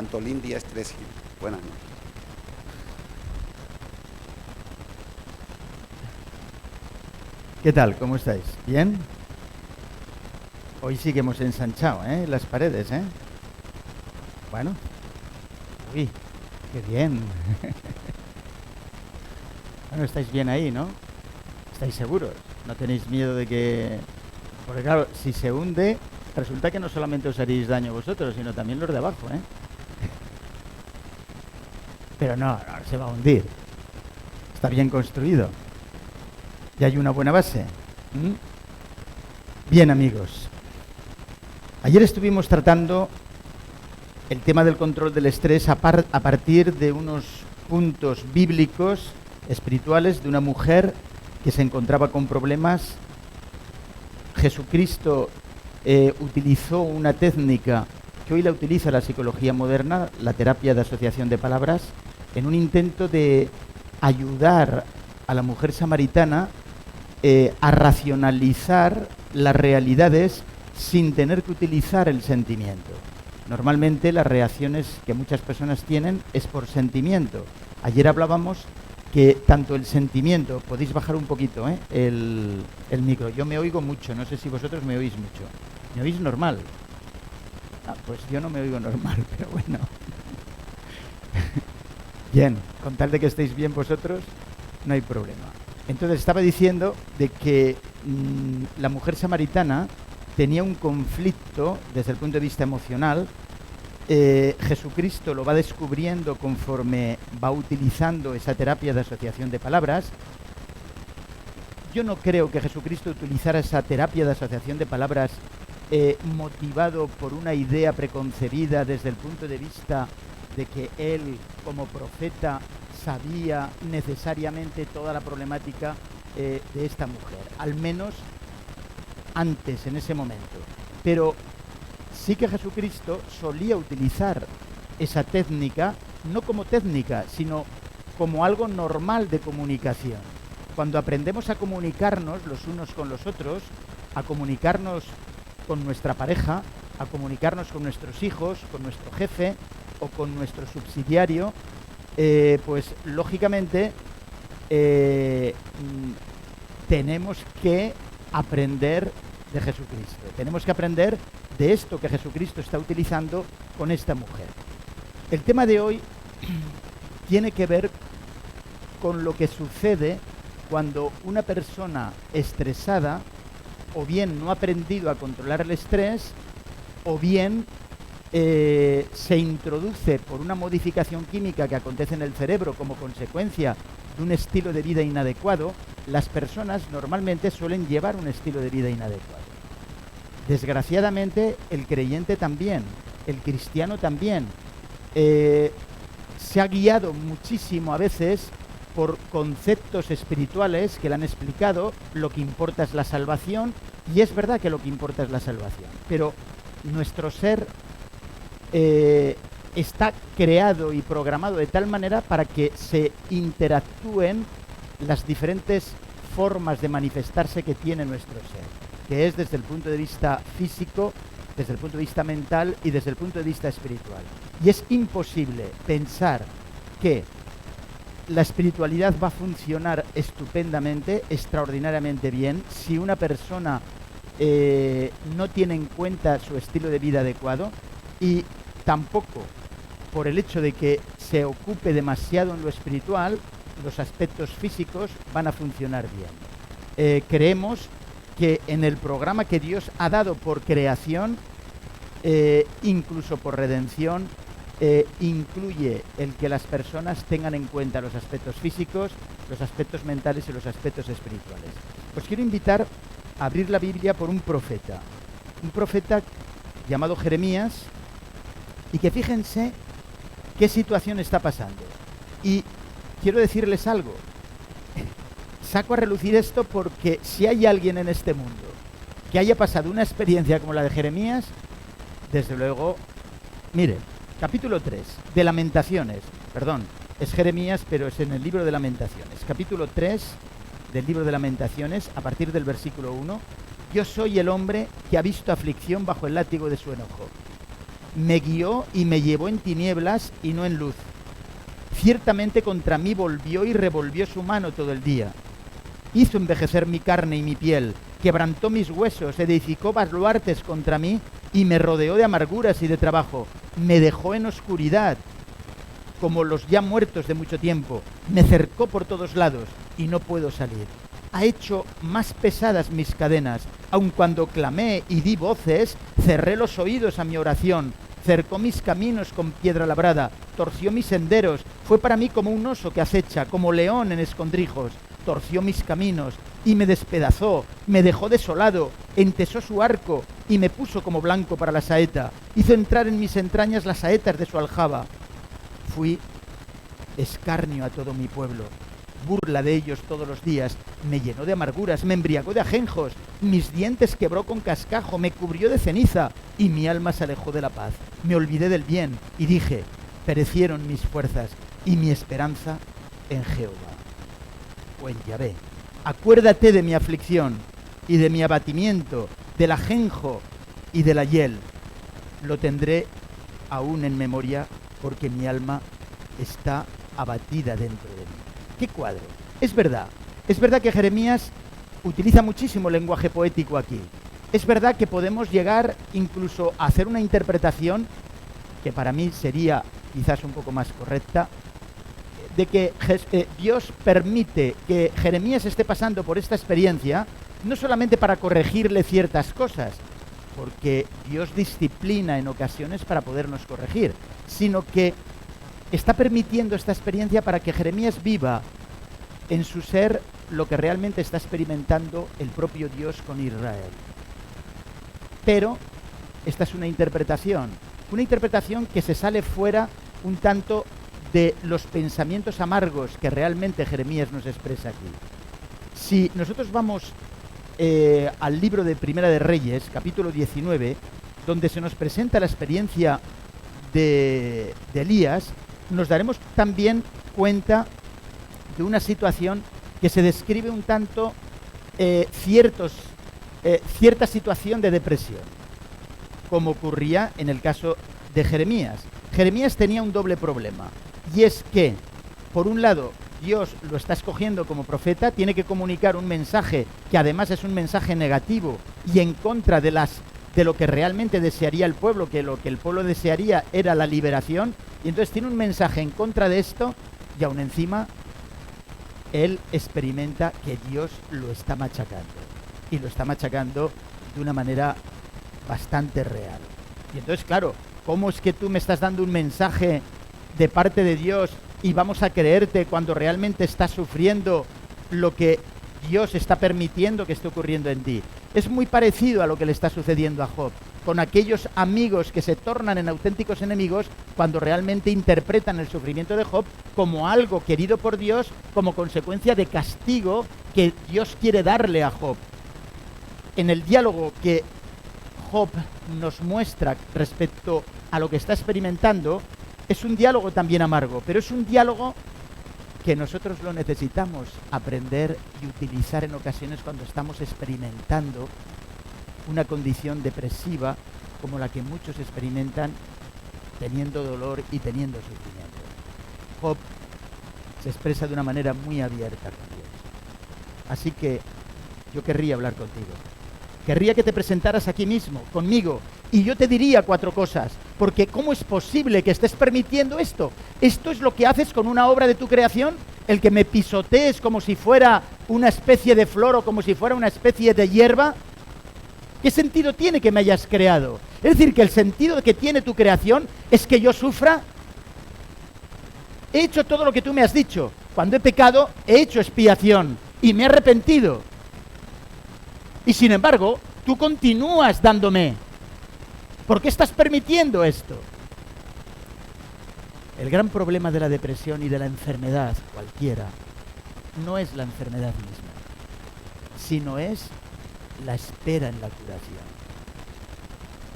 Antolín Díaz 3 Gil. Buenas noches. ¿Qué tal? ¿Cómo estáis? ¿Bien? Hoy sí que hemos ensanchado, las paredes, Bueno. Uy, qué bien. Bueno, estáis bien ahí, ¿no? ¿Estáis seguros? ¿No tenéis miedo de que...? Porque claro, si se hunde, resulta que no solamente os haréis daño vosotros, sino también los de abajo, Pero no se va a hundir. Está bien construido. Y hay una buena base. Bien, amigos. Ayer estuvimos tratando el tema del control del estrés a partir de unos puntos bíblicos, espirituales, de una mujer que se encontraba con problemas. Jesucristo utilizó una técnica que hoy la utiliza la psicología moderna, la terapia de asociación de palabras, en un intento de ayudar a la mujer samaritana a racionalizar las realidades sin tener que utilizar el sentimiento. Normalmente las reacciones que muchas personas tienen es por sentimiento. Ayer hablábamos que tanto el sentimiento, podéis bajar un poquito el micro, yo me oigo mucho, no sé si vosotros me oís mucho. ¿Me oís normal? Pues yo no me oigo normal, pero bueno. Bien, con tal de que estéis bien vosotros, no hay problema. Entonces estaba diciendo de que la mujer samaritana tenía un conflicto desde el punto de vista emocional. Jesucristo lo va descubriendo conforme va utilizando esa terapia de asociación de palabras. Yo no creo que Jesucristo utilizara esa terapia de asociación de palabras motivado por una idea preconcebida desde el punto de vista de que él, como profeta, sabía necesariamente toda la problemática de esta mujer, al menos antes, en ese momento. Pero sí que Jesucristo solía utilizar esa técnica, no como técnica, sino como algo normal de comunicación. Cuando aprendemos a comunicarnos los unos con los otros, a comunicarnos con nuestra pareja, a comunicarnos con nuestros hijos, con nuestro jefe o con nuestro subsidiario, pues lógicamente tenemos que aprender de Jesucristo. Tenemos que aprender de esto que Jesucristo está utilizando con esta mujer. El tema de hoy tiene que ver con lo que sucede cuando una persona estresada o bien no ha aprendido a controlar el estrés o bien se introduce por una modificación química que acontece en el cerebro como consecuencia de un estilo de vida inadecuado. Las personas normalmente suelen llevar un estilo de vida inadecuado. Desgraciadamente, el creyente también, el cristiano también, se ha guiado muchísimo a veces por conceptos espirituales que le han explicado. Lo que importa es la salvación, y es verdad que lo que importa es la salvación, pero nuestro ser está creado y programado de tal manera para que se interactúen las diferentes formas de manifestarse que tiene nuestro ser, que es desde el punto de vista físico, desde el punto de vista mental y desde el punto de vista espiritual. Y es imposible pensar que la espiritualidad va a funcionar estupendamente, extraordinariamente bien, si una persona no tiene en cuenta su estilo de vida adecuado, y tampoco por el hecho de que se ocupe demasiado en lo espiritual, los aspectos físicos van a funcionar bien. Creemos que en el programa que Dios ha dado por creación, incluso por redención, incluye el que las personas tengan en cuenta los aspectos físicos, los aspectos mentales y los aspectos espirituales. Os quiero invitar a abrir la Biblia por un profeta llamado Jeremías, y que fíjense qué situación está pasando. Y quiero decirles algo, saco a relucir esto porque si hay alguien en este mundo que haya pasado una experiencia como la de Jeremías, desde luego, miren, capítulo 3 de Lamentaciones, perdón, es Jeremías, pero es en el libro de Lamentaciones, capítulo 3 del libro de Lamentaciones, a partir del versículo 1, yo soy el hombre que ha visto aflicción bajo el látigo de su enojo. me guió y me llevó en tinieblas y no en luz. Ciertamente contra mí volvió y revolvió su mano todo el día. Hizo envejecer mi carne y mi piel, quebrantó mis huesos, edificó baluartes contra mí y me rodeó de amarguras y de trabajo. Me dejó en oscuridad, como los ya muertos de mucho tiempo. Me cercó por todos lados y no puedo salir. Ha hecho más pesadas mis cadenas. Aun cuando clamé y di voces, cerré los oídos a mi oración. Cercó mis caminos con piedra labrada, torció mis senderos. Fue para mí como un oso que acecha, como león en escondrijos. Torció mis caminos y me despedazó, me dejó desolado, entesó su arco y me puso como blanco para la saeta. Hizo entrar en mis entrañas las saetas de su aljaba. Fui escarnio a todo mi pueblo, burla de ellos todos los días. Me llenó de amarguras, me embriagó de ajenjos, mis dientes quebró con cascajo, me cubrió de ceniza y mi alma se alejó de la paz. Me olvidé del bien y dije, perecieron mis fuerzas y mi esperanza en Jehová. O en Yahvé. Acuérdate de mi aflicción y de mi abatimiento, del ajenjo y de la hiel. Lo tendré aún en memoria porque mi alma está abatida dentro de mí. ¿Qué cuadro? Es verdad que Jeremías utiliza muchísimo lenguaje poético aquí. Es verdad que podemos llegar incluso a hacer una interpretación que para mí sería quizás un poco más correcta, de que Dios permite que Jeremías esté pasando por esta experiencia no solamente para corregirle ciertas cosas, porque Dios disciplina en ocasiones para podernos corregir, sino que está permitiendo esta experiencia para que Jeremías viva en su ser lo que realmente está experimentando el propio Dios con Israel. Pero esta es una interpretación que se sale fuera un tanto de los pensamientos amargos que realmente Jeremías nos expresa aquí. Si nosotros vamos al libro de Primera de Reyes, capítulo 19, donde se nos presenta la experiencia de Elías, nos daremos también cuenta de una situación que se describe un tanto cierta situación de depresión, como ocurría en el caso de Jeremías. Jeremías tenía un doble problema, y es que, por un lado, Dios lo está escogiendo como profeta, tiene que comunicar un mensaje que además es un mensaje negativo y en contra de lo que realmente desearía el pueblo, que lo que el pueblo desearía era la liberación, y entonces tiene un mensaje en contra de esto, y aún encima él experimenta que Dios lo está machacando, y lo está machacando de una manera bastante real. Y entonces, claro, ¿cómo es que tú me estás dando un mensaje de parte de Dios y vamos a creerte cuando realmente estás sufriendo lo que Dios está permitiendo que esté ocurriendo en ti? Es muy parecido a lo que le está sucediendo a Job, con aquellos amigos que se tornan en auténticos enemigos cuando realmente interpretan el sufrimiento de Job como algo querido por Dios, como consecuencia de castigo que Dios quiere darle a Job. En el diálogo que Job nos muestra respecto a lo que está experimentando, es un diálogo también amargo, pero es un diálogo que nosotros lo necesitamos aprender y utilizar en ocasiones cuando estamos experimentando una condición depresiva como la que muchos experimentan teniendo dolor y teniendo sufrimiento. Job se expresa de una manera muy abierta con Dios. Así que yo querría hablar contigo. Querría que te presentaras aquí mismo, conmigo, y yo te diría 4 cosas, porque ¿cómo es posible que estés permitiendo esto? ¿Esto es lo que haces con una obra de tu creación? ¿El que me pisotees como si fuera una especie de flor o como si fuera una especie de hierba? ¿Qué sentido tiene que me hayas creado? Es decir, que el sentido que tiene tu creación es que yo sufra. He hecho todo lo que tú me has dicho. Cuando he pecado, he hecho expiación y me he arrepentido. Y sin embargo, tú continúas dándome. ¿Por qué estás permitiendo esto? El gran problema de la depresión y de la enfermedad cualquiera no es la enfermedad misma, sino es la espera en la curación.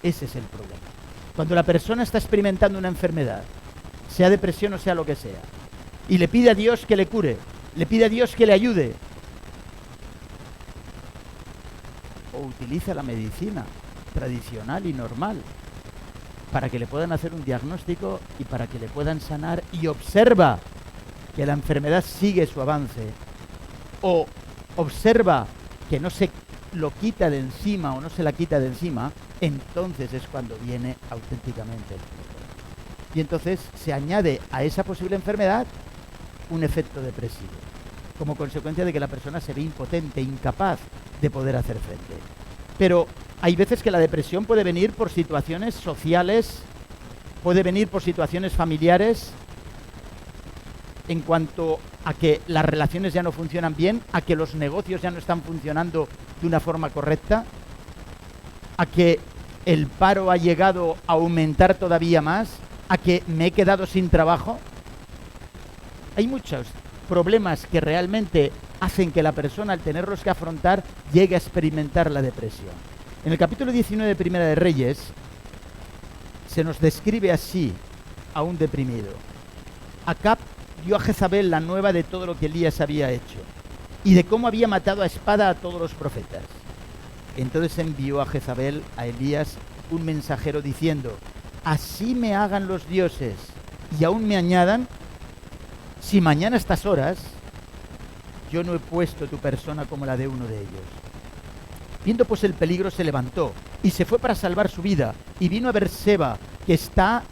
Ese es el problema. Cuando la persona está experimentando una enfermedad, sea depresión o sea lo que sea, y le pide a Dios que le cure, le pide a Dios que le ayude, o utiliza la medicina tradicional y normal para que le puedan hacer un diagnóstico y para que le puedan sanar, y observa que la enfermedad sigue su avance, o observa que no se lo quita de encima o no se la quita de encima, entonces es cuando viene auténticamente el problema. Y entonces se añade a esa posible enfermedad un efecto depresivo, como consecuencia de que la persona se ve impotente, incapaz de poder hacer frente. Pero hay veces que la depresión puede venir por situaciones sociales, puede venir por situaciones familiares, en cuanto a que las relaciones ya no funcionan bien, a que los negocios ya no están funcionando de una forma correcta, a que el paro ha llegado a aumentar todavía más, a que me he quedado sin trabajo. Hay muchos problemas que realmente hacen que la persona, al tenerlos que afrontar, llegue a experimentar la depresión. En el capítulo 19 de Primera de Reyes se nos describe así a un deprimido. Acab dio a Jezabel la nueva de todo lo que Elías había hecho y de cómo había matado a espada a todos los profetas. Entonces envió a Jezabel a Elías un mensajero diciendo: así me hagan los dioses y aún me añadan, si mañana a estas horas yo no he puesto tu persona como la de uno de ellos. Viendo pues el peligro, se levantó y se fue para salvar su vida, y vino a Berseba, que está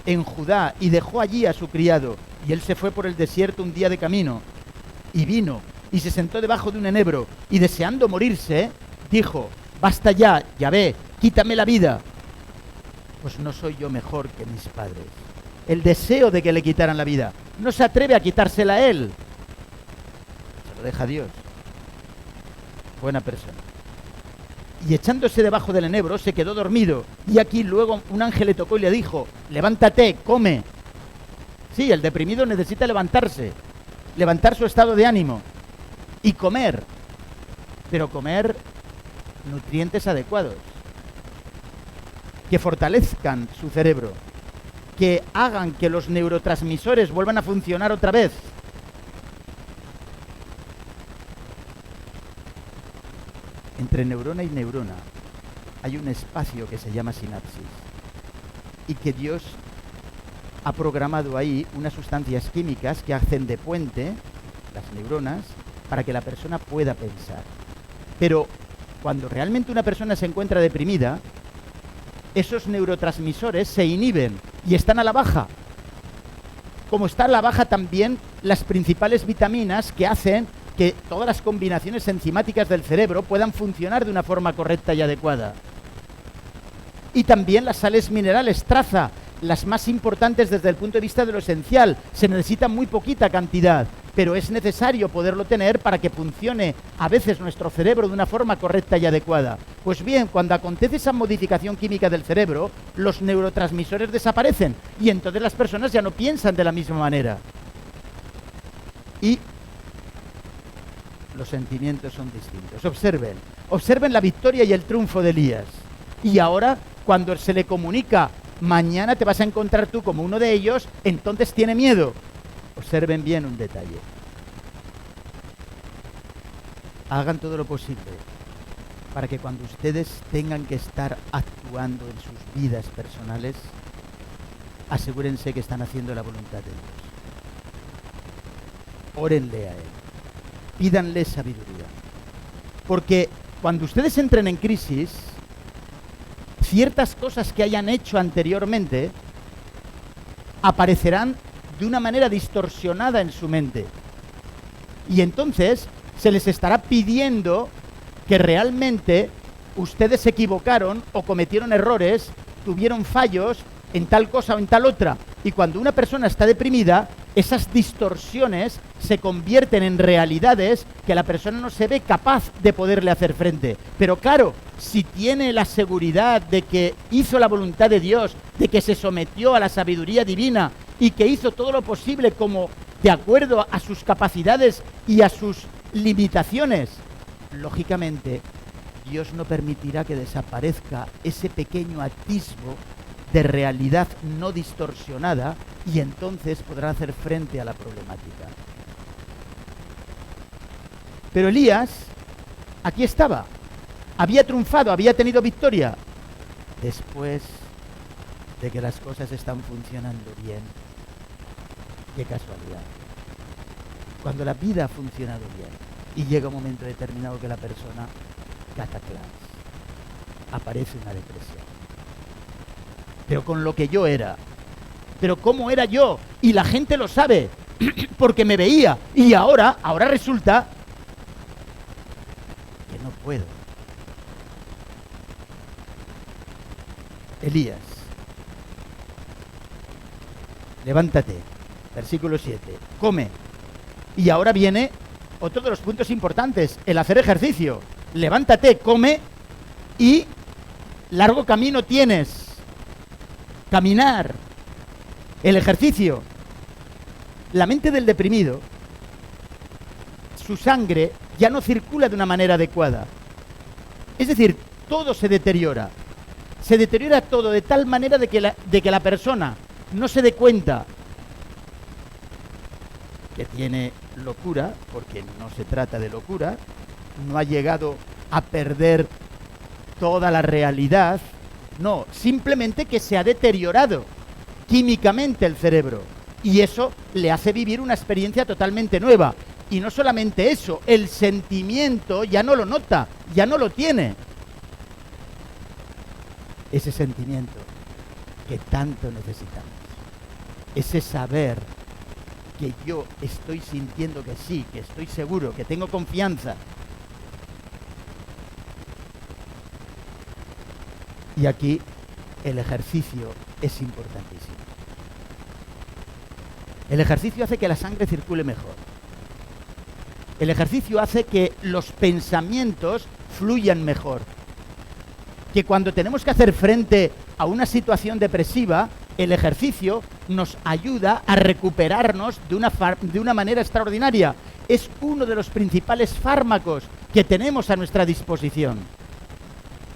en Judá, y dejó allí a su criado, y él se fue por el desierto un día de camino, y vino y se sentó debajo de un enebro, y deseando morirse, dijo: basta ya, Yahvé, quítame la vida, pues no soy yo mejor que mis padres. El deseo de que le quitaran la vida, no se atreve a quitársela a él, se lo deja a Dios. Buena persona. Y echándose debajo del enebro se quedó dormido, y aquí luego un ángel le tocó y le dijo: levántate, come. Sí, el deprimido necesita levantarse, levantar su estado de ánimo y comer, pero comer nutrientes adecuados, que fortalezcan su cerebro, que hagan que los neurotransmisores vuelvan a funcionar otra vez. Entre neurona y neurona hay un espacio que se llama sinapsis, y que Dios ha programado ahí unas sustancias químicas que hacen de puente las neuronas para que la persona pueda pensar. Pero cuando realmente una persona se encuentra deprimida, esos neurotransmisores se inhiben y están a la baja. Como está a la baja también las principales vitaminas que hacen que todas las combinaciones enzimáticas del cerebro puedan funcionar de una forma correcta y adecuada. Y también las sales minerales traza, las más importantes desde el punto de vista de lo esencial. Se necesita muy poquita cantidad, pero es necesario poderlo tener para que funcione a veces nuestro cerebro de una forma correcta y adecuada. Pues bien, cuando acontece esa modificación química del cerebro, los neurotransmisores desaparecen y entonces las personas ya no piensan de la misma manera. Y los sentimientos son distintos. Observen la victoria y el triunfo de Elías. Y ahora, cuando se le comunica: mañana te vas a encontrar tú como uno de ellos, entonces tiene miedo. Observen bien un detalle. Hagan todo lo posible para que cuando ustedes tengan que estar actuando en sus vidas personales, asegúrense que están haciendo la voluntad de Dios. Órenle a Él. Pídanle sabiduría. Porque cuando ustedes entren en crisis, ciertas cosas que hayan hecho anteriormente aparecerán de una manera distorsionada en su mente. Y entonces se les estará pidiendo que realmente ustedes se equivocaron o cometieron errores, tuvieron fallos en tal cosa o en tal otra. Y cuando una persona está deprimida, esas distorsiones se convierten en realidades que la persona no se ve capaz de poderle hacer frente. Pero claro, si tiene la seguridad de que hizo la voluntad de Dios, de que se sometió a la sabiduría divina y que hizo todo lo posible como de acuerdo a sus capacidades y a sus limitaciones, lógicamente Dios no permitirá que desaparezca ese pequeño atisbo de realidad no distorsionada, y entonces podrá hacer frente a la problemática. Pero Elías aquí estaba, había triunfado, había tenido victoria. Después de que las cosas están funcionando bien. Qué casualidad. Cuando la vida ha funcionado bien y llega un momento determinado que la persona cataclás, aparece una depresión. Pero con lo que yo era, pero cómo era yo, y la gente lo sabe, porque me veía, y ahora resulta que no puedo. Elías, levántate, versículo 7, come. Y ahora viene otro de los puntos importantes, el hacer ejercicio. Levántate, come y largo camino tienes. Caminar, el ejercicio. La mente del deprimido, su sangre ya no circula de una manera adecuada. Es decir, todo se deteriora. Se deteriora todo de tal manera de que la persona no se dé cuenta que tiene locura, porque no se trata de locura, no ha llegado a perder toda la realidad, no, simplemente que se ha deteriorado químicamente el cerebro, y eso le hace vivir una experiencia totalmente nueva. Y no solamente eso, el sentimiento ya no lo nota, ya no lo tiene. Ese sentimiento que tanto necesitamos, ese saber que yo estoy sintiendo que sí, que estoy seguro, que tengo confianza. Y aquí el ejercicio es importantísimo. El ejercicio hace que la sangre circule mejor. El ejercicio hace que los pensamientos fluyan mejor. Que cuando tenemos que hacer frente a una situación depresiva, el ejercicio nos ayuda a recuperarnos de una manera extraordinaria. Es uno de los principales fármacos que tenemos a nuestra disposición.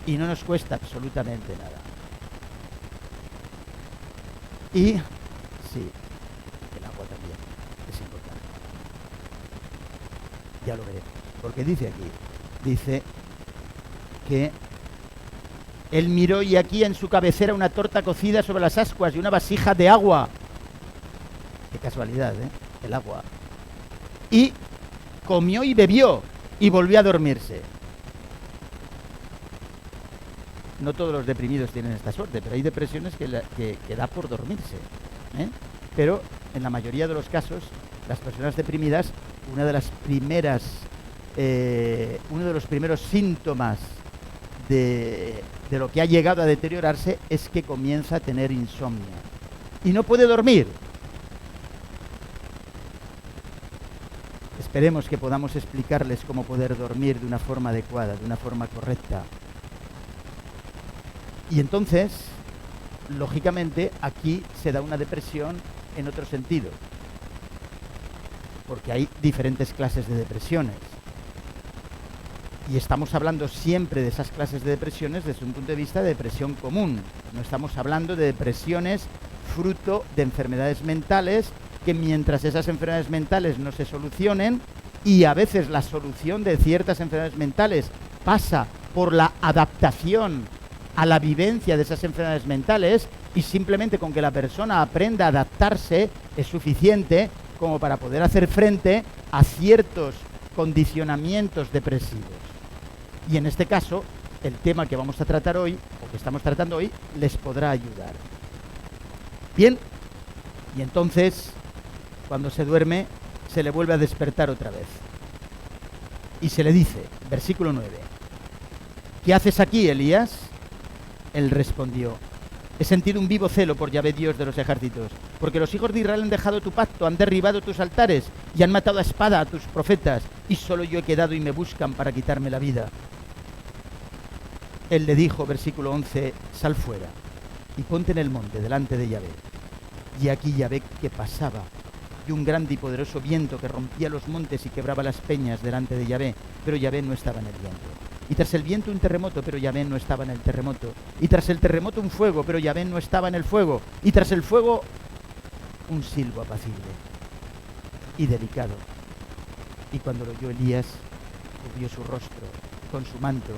Y no nos cuesta absolutamente nada. Y sí, el agua también es importante. Ya lo veremos. Porque dice aquí, dice que él miró y aquí en su cabecera una torta cocida sobre las ascuas y una vasija de agua. Qué casualidad, ¿eh? El agua. Y comió y bebió y volvió a dormirse. No todos los deprimidos tienen esta suerte, pero hay depresiones que da por dormirse, ¿eh? Pero en la mayoría de los casos, las personas deprimidas, uno de los primeros síntomas de lo que ha llegado a deteriorarse es que comienza a tener insomnio y no puede dormir. Esperemos que podamos explicarles cómo poder dormir de una forma adecuada, de una forma correcta. Y entonces, lógicamente, aquí se da una depresión en otro sentido, porque hay diferentes clases de depresiones. Y estamos hablando siempre de esas clases de depresiones desde un punto de vista de depresión común. No estamos hablando de depresiones fruto de enfermedades mentales que mientras esas enfermedades mentales no se solucionen, y a veces la solución de ciertas enfermedades mentales pasa por la adaptación a la vivencia de esas enfermedades mentales, y simplemente con que la persona aprenda a adaptarse es suficiente como para poder hacer frente a ciertos condicionamientos depresivos. Y en este caso, el tema que vamos a tratar hoy, o que estamos tratando hoy, les podrá ayudar. Bien, y entonces, cuando se duerme, se le vuelve a despertar otra vez. Y se le dice, versículo 9, ¿qué haces aquí, Elías? Él respondió, he sentido un vivo celo por Yahvé, Dios de los ejércitos, porque los hijos de Israel han dejado tu pacto, han derribado tus altares y han matado a espada a tus profetas, y solo yo he quedado y me buscan para quitarme la vida. Él le dijo, versículo 11, sal fuera y ponte en el monte delante de Yahvé. Y aquí Yahvé que pasaba, y un grande y poderoso viento que rompía los montes y quebraba las peñas delante de Yahvé, pero Yahvé no estaba en el viento. Y tras el viento un terremoto, pero Yahvé no estaba en el terremoto. Y tras el terremoto un fuego, pero Yahvé no estaba en el fuego. Y tras el fuego un silbo apacible y delicado. Y cuando lo oyó Elías, cubrió su rostro con su manto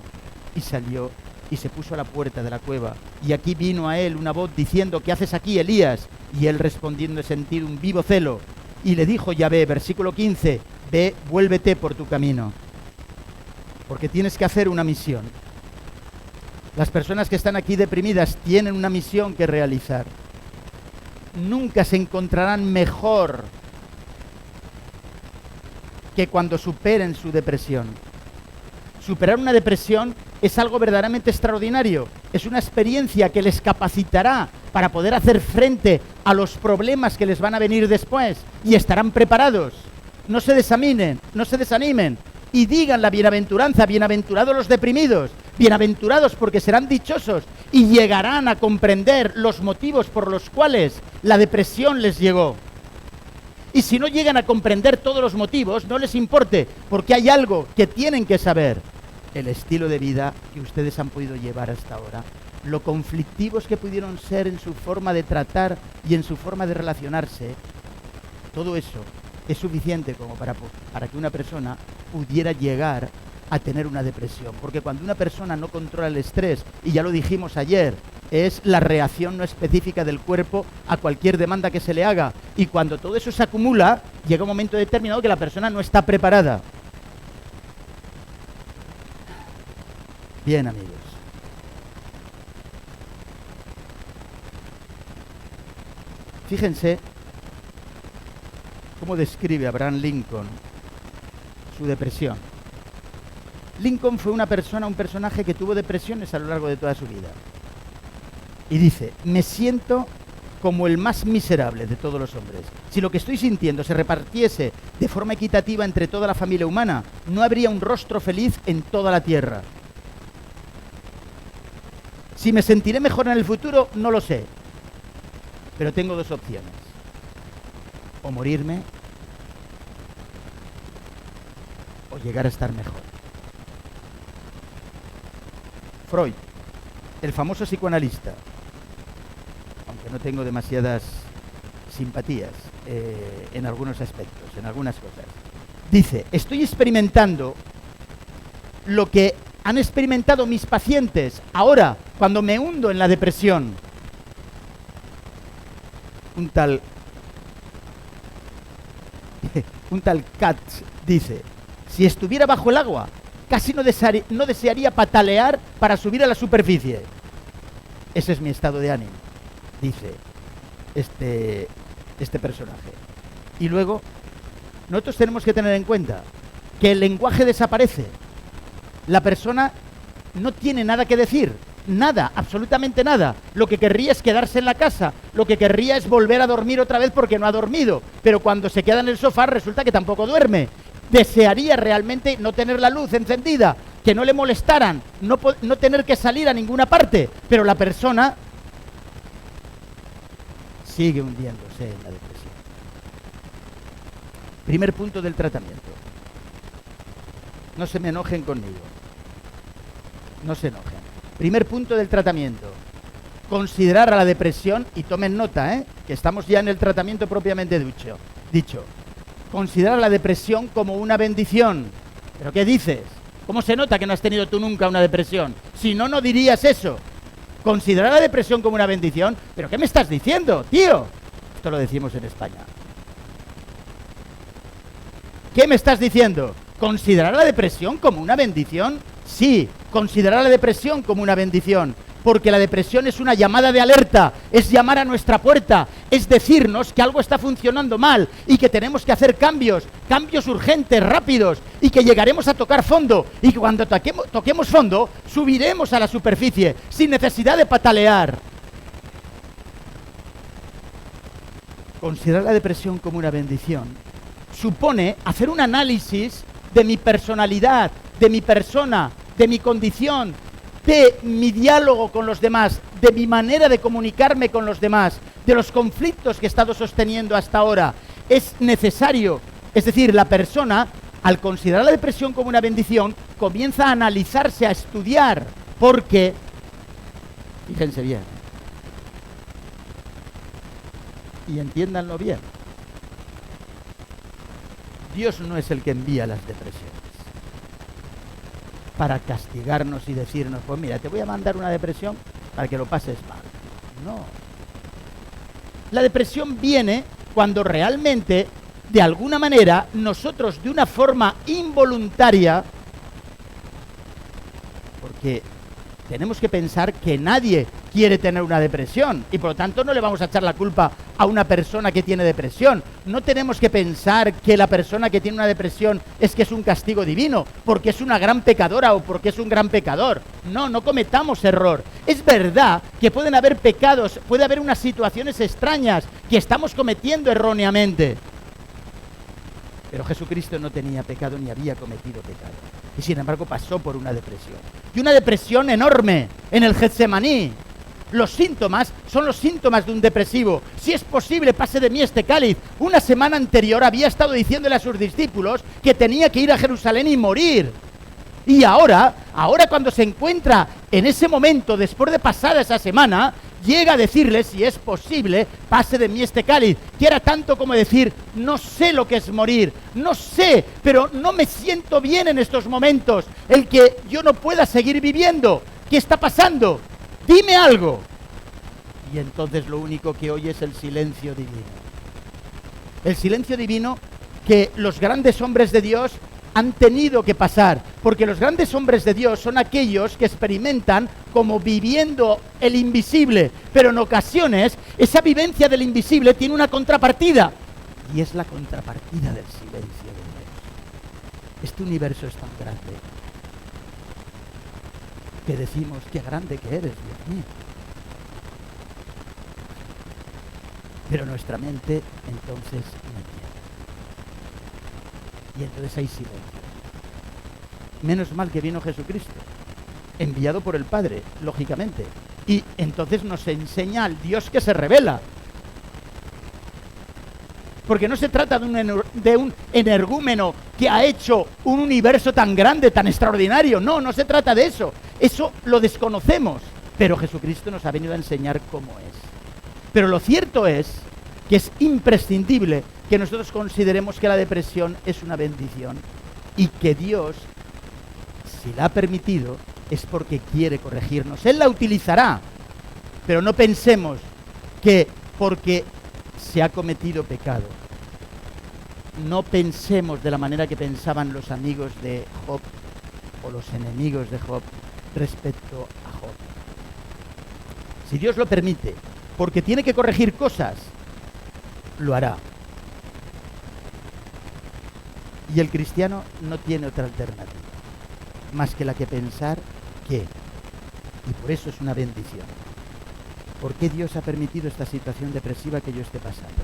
y salió y se puso a la puerta de la cueva. Y aquí vino a él una voz diciendo: ¿qué haces aquí, Elías? Y él respondiendo: he sentido un vivo celo. Y le dijo Yahvé, versículo 15, ve, vuélvete por tu camino, porque tienes que hacer una misión. Las personas que están aquí deprimidas tienen una misión que realizar. Nunca se encontrarán mejor que cuando superen su depresión. Superar una depresión es algo verdaderamente extraordinario. Es una experiencia que les capacitará para poder hacer frente a los problemas que les van a venir después y estarán preparados. No se desanimen y digan la bienaventuranza: bienaventurados los deprimidos, bienaventurados porque serán dichosos y llegarán a comprender los motivos por los cuales la depresión les llegó. Y si no llegan a comprender todos los motivos, no les importe, porque hay algo que tienen que saber: el estilo de vida que ustedes han podido llevar hasta ahora, lo conflictivos que pudieron ser en su forma de tratar y en su forma de relacionarse. Todo eso es suficiente como para que una persona pudiera llegar a tener una depresión. Porque cuando una persona no controla el estrés, y ya lo dijimos ayer, es la reacción no específica del cuerpo a cualquier demanda que se le haga. Y cuando todo eso se acumula, llega un momento determinado que la persona no está preparada. Bien, amigos. Fíjense cómo describe Abraham Lincoln su depresión. Lincoln fue un personaje que tuvo depresiones a lo largo de toda su vida. Y dice: me siento como el más miserable de todos los hombres. Si lo que estoy sintiendo se repartiese de forma equitativa entre toda la familia humana, no habría un rostro feliz en toda la tierra. Si me sentiré mejor en el futuro, no lo sé. Pero tengo dos opciones: o morirme o llegar a estar mejor. Freud, el famoso psicoanalista, aunque no tengo demasiadas simpatías en algunos aspectos, en algunas cosas, dice: estoy experimentando lo que han experimentado mis pacientes ahora cuando me hundo en la depresión. Un tal Katz dice: si estuviera bajo el agua, casi no desearía patalear para subir a la superficie. Ese es mi estado de ánimo, dice este personaje. Y luego, nosotros tenemos que tener en cuenta que el lenguaje desaparece. La persona no tiene nada que decir, nada, absolutamente nada. Lo que querría es quedarse en la casa, lo que querría es volver a dormir otra vez porque no ha dormido, pero cuando se queda en el sofá resulta que tampoco duerme. Desearía realmente no tener la luz encendida, que no le molestaran, no tener que salir a ninguna parte, pero la persona sigue hundiéndose en la depresión. Primer punto del tratamiento. No se me enojen conmigo. No se enojen. Primer punto del tratamiento: considerar a la depresión, y tomen nota, que estamos ya en el tratamiento propiamente dicho. Considerar la depresión como una bendición. ¿Pero qué dices? ¿Cómo se nota que no has tenido tú nunca una depresión? Si no, no dirías eso. Considerar la depresión como una bendición. ¿Pero qué me estás diciendo, tío? Esto lo decimos en España. ¿Qué me estás diciendo? ¿Considerar la depresión como una bendición? Sí, considerar la depresión como una bendición, porque la depresión es una llamada de alerta, es llamar a nuestra puerta, es decirnos que algo está funcionando mal y que tenemos que hacer cambios urgentes, rápidos, y que llegaremos a tocar fondo, y que cuando toquemos fondo, subiremos a la superficie, sin necesidad de patalear. Considerar la depresión como una bendición supone hacer un análisis de mi personalidad, de mi persona, de mi condición, de mi diálogo con los demás, de mi manera de comunicarme con los demás, de los conflictos que he estado sosteniendo hasta ahora. Es necesario, es decir, la persona, al considerar la depresión como una bendición, comienza a analizarse, a estudiar, porque, fíjense bien, y entiéndanlo bien, Dios no es el que envía las depresiones. para castigarnos y decirnos, pues mira, te voy a mandar una depresión para que lo pases mal. No. La depresión viene cuando realmente, de alguna manera, nosotros de una forma involuntaria, porque tenemos que pensar que nadie quiere tener una depresión y por lo tanto no le vamos a echar la culpa a una persona que tiene depresión. No tenemos que pensar que la persona que tiene una depresión es que es un castigo divino, porque es una gran pecadora o porque es un gran pecador. No, no cometamos error. Es verdad que pueden haber pecados, puede haber unas situaciones extrañas que estamos cometiendo erróneamente. Pero Jesucristo no tenía pecado ni había cometido pecado. Y sin embargo pasó por una depresión. Y una depresión enorme en el Getsemaní. Los síntomas son los síntomas de un depresivo. Si es posible, pase de mí este cáliz. Una semana anterior había estado diciéndole a sus discípulos que tenía que ir a Jerusalén y morir. Y ahora cuando se encuentra en ese momento, después de pasada esa semana, llega a decirles, si es posible, pase de mí este cáliz, que era tanto como decir, no sé lo que es morir, no sé, pero no me siento bien en estos momentos, el que yo no pueda seguir viviendo. ¿Qué está pasando? Dime algo. Y entonces lo único que oye es el silencio divino. El silencio divino que los grandes hombres de Dios han tenido que pasar, porque los grandes hombres de Dios son aquellos que experimentan como viviendo el invisible, pero en ocasiones esa vivencia del invisible tiene una contrapartida, y es la contrapartida del silencio de Dios. Este universo es tan grande que decimos, qué grande que eres, Dios mío. Pero nuestra mente entonces no entiende. Y entonces hay silencio. Menos mal que vino Jesucristo, enviado por el Padre, lógicamente. Y entonces nos enseña al Dios que se revela. Porque no se trata de un energúmeno que ha hecho un universo tan grande, tan extraordinario. No, no se trata de eso. Eso lo desconocemos. Pero Jesucristo nos ha venido a enseñar cómo es. Pero lo cierto es que es imprescindible que nosotros consideremos que la depresión es una bendición y que Dios, si la ha permitido, es porque quiere corregirnos. Él la utilizará, pero no pensemos que porque se ha cometido pecado. No pensemos de la manera que pensaban los amigos de Job o los enemigos de Job respecto a Job. Si Dios lo permite, porque tiene que corregir cosas, lo hará. Y el cristiano no tiene otra alternativa más que la que pensar que, y por eso es una bendición, ¿por qué Dios ha permitido esta situación depresiva que yo esté pasando?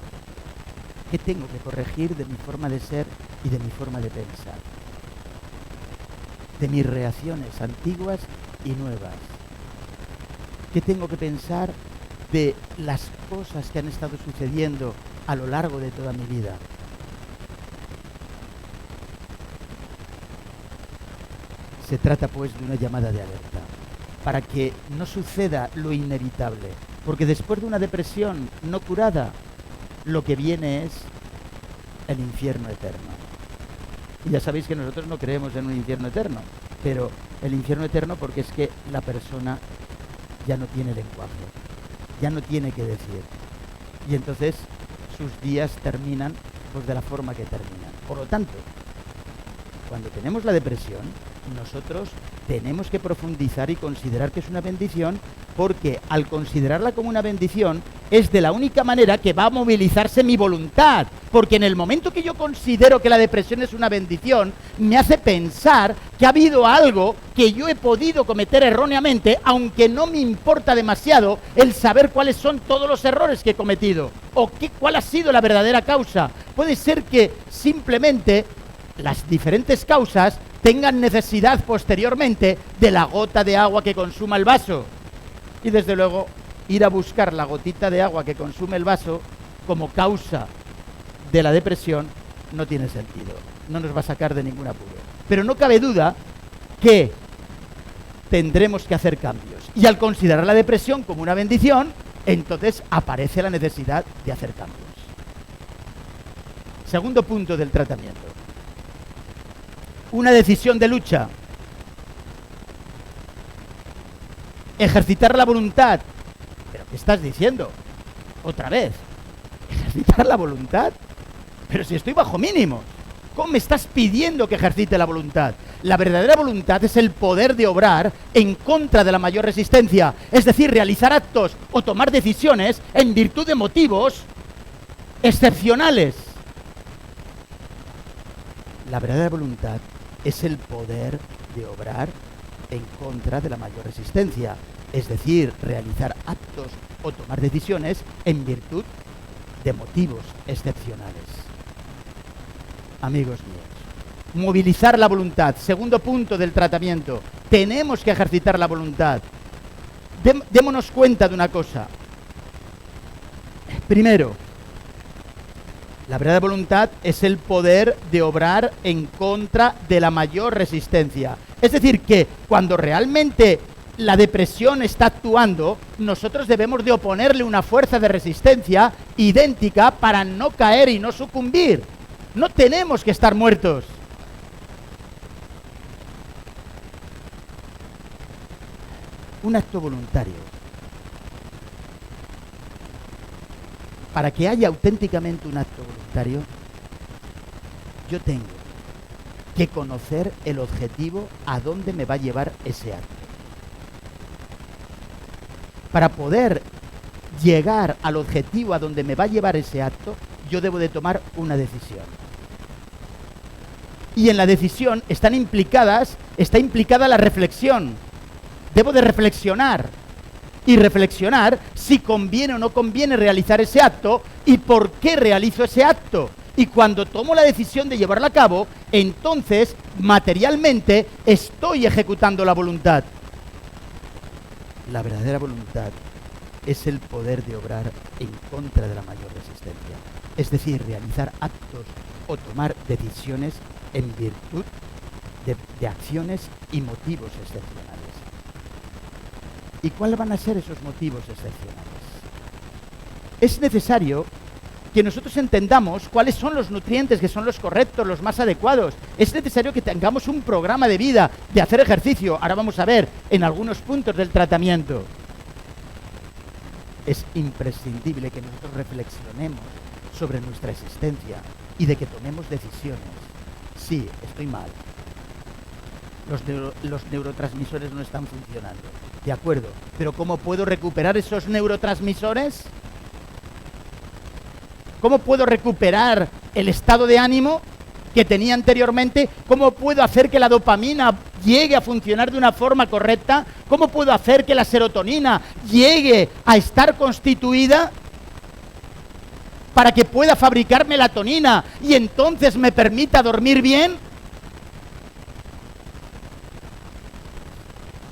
¿Qué tengo que corregir de mi forma de ser y de mi forma de pensar? De mis reacciones antiguas y nuevas. ¿Qué tengo que pensar de las cosas que han estado sucediendo a lo largo de toda mi vida? Se trata pues de una llamada de alerta, para que no suceda lo inevitable, porque después de una depresión no curada, lo que viene es el infierno eterno. Y ya sabéis que nosotros no creemos en un infierno eterno, pero el infierno eterno porque es que la persona ya no tiene lenguaje, ya no tiene que decir, y entonces sus días terminan pues de la forma que terminan. Por lo tanto, cuando tenemos la depresión, nosotros tenemos que profundizar y considerar que es una bendición, porque al considerarla como una bendición es de la única manera que va a movilizarse mi voluntad, porque en el momento que yo considero que la depresión es una bendición, me hace pensar que ha habido algo que yo he podido cometer erróneamente, aunque no me importa demasiado el saber cuáles son todos los errores que he cometido, o cuál ha sido la verdadera causa. Puede ser que simplemente las diferentes causas tengan necesidad posteriormente de la gota de agua que consuma el vaso. Y desde luego, ir a buscar la gotita de agua que consume el vaso como causa de la depresión no tiene sentido. No nos va a sacar de ningún apuro. Pero no cabe duda que tendremos que hacer cambios. Y al considerar la depresión como una bendición, entonces aparece la necesidad de hacer cambios. Segundo punto del tratamiento. Una decisión de lucha. Ejercitar la voluntad. ¿Pero qué estás diciendo? Otra vez. ¿Ejercitar la voluntad? Pero si estoy bajo mínimos. ¿Cómo me estás pidiendo que ejercite la voluntad? La verdadera voluntad es el poder de obrar en contra de la mayor resistencia. Es decir, realizar actos o tomar decisiones en virtud de motivos excepcionales. La verdadera voluntad es el poder de obrar en contra de la mayor resistencia. Es decir, realizar actos o tomar decisiones en virtud de motivos excepcionales. Amigos míos, movilizar la voluntad. Segundo punto del tratamiento. Tenemos que ejercitar la voluntad. Démonos cuenta de una cosa. Primero, la verdadera voluntad es el poder de obrar en contra de la mayor resistencia. Es decir, que cuando realmente la depresión está actuando, nosotros debemos de oponerle una fuerza de resistencia idéntica para no caer y no sucumbir. No tenemos que estar muertos. Un acto voluntario. Para que haya auténticamente un acto voluntario, yo tengo que conocer el objetivo a dónde me va a llevar ese acto. Para poder llegar al objetivo a donde me va a llevar ese acto, yo debo de tomar una decisión. Y en la decisión está implicada la reflexión. Debo de reflexionar. Y reflexionar si conviene o no conviene realizar ese acto y por qué realizo ese acto. Y cuando tomo la decisión de llevarla a cabo, entonces, materialmente, estoy ejecutando la voluntad. La verdadera voluntad es el poder de obrar en contra de la mayor resistencia. Es decir, realizar actos o tomar decisiones en virtud de acciones y motivos excepcionales. ¿Y cuáles van a ser esos motivos excepcionales? Es necesario que nosotros entendamos cuáles son los nutrientes que son los correctos, los más adecuados. Es necesario que tengamos un programa de vida, de hacer ejercicio. Ahora vamos a ver en algunos puntos del tratamiento. Es imprescindible que nosotros reflexionemos sobre nuestra existencia y de que tomemos decisiones. Sí, estoy mal. Los neurotransmisores no están funcionando. De acuerdo, pero ¿cómo puedo recuperar esos neurotransmisores? ¿Cómo puedo recuperar el estado de ánimo que tenía anteriormente? ¿Cómo puedo hacer que la dopamina llegue a funcionar de una forma correcta? ¿Cómo puedo hacer que la serotonina llegue a estar constituida para que pueda fabricar melatonina y entonces me permita dormir bien?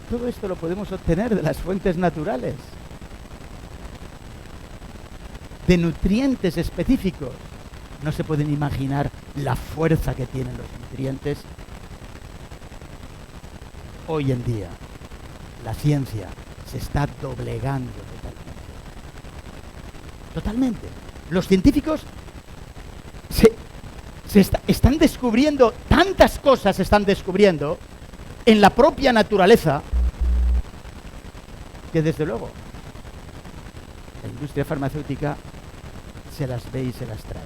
Todo esto lo podemos obtener de las fuentes naturales, de nutrientes específicos. No se pueden imaginar la fuerza que tienen los nutrientes. Hoy en día, la ciencia se está doblegando totalmente. Los científicos están descubriendo, tantas cosas se están descubriendo en la propia naturaleza, que desde luego la industria farmacéutica se las ve y se las trae,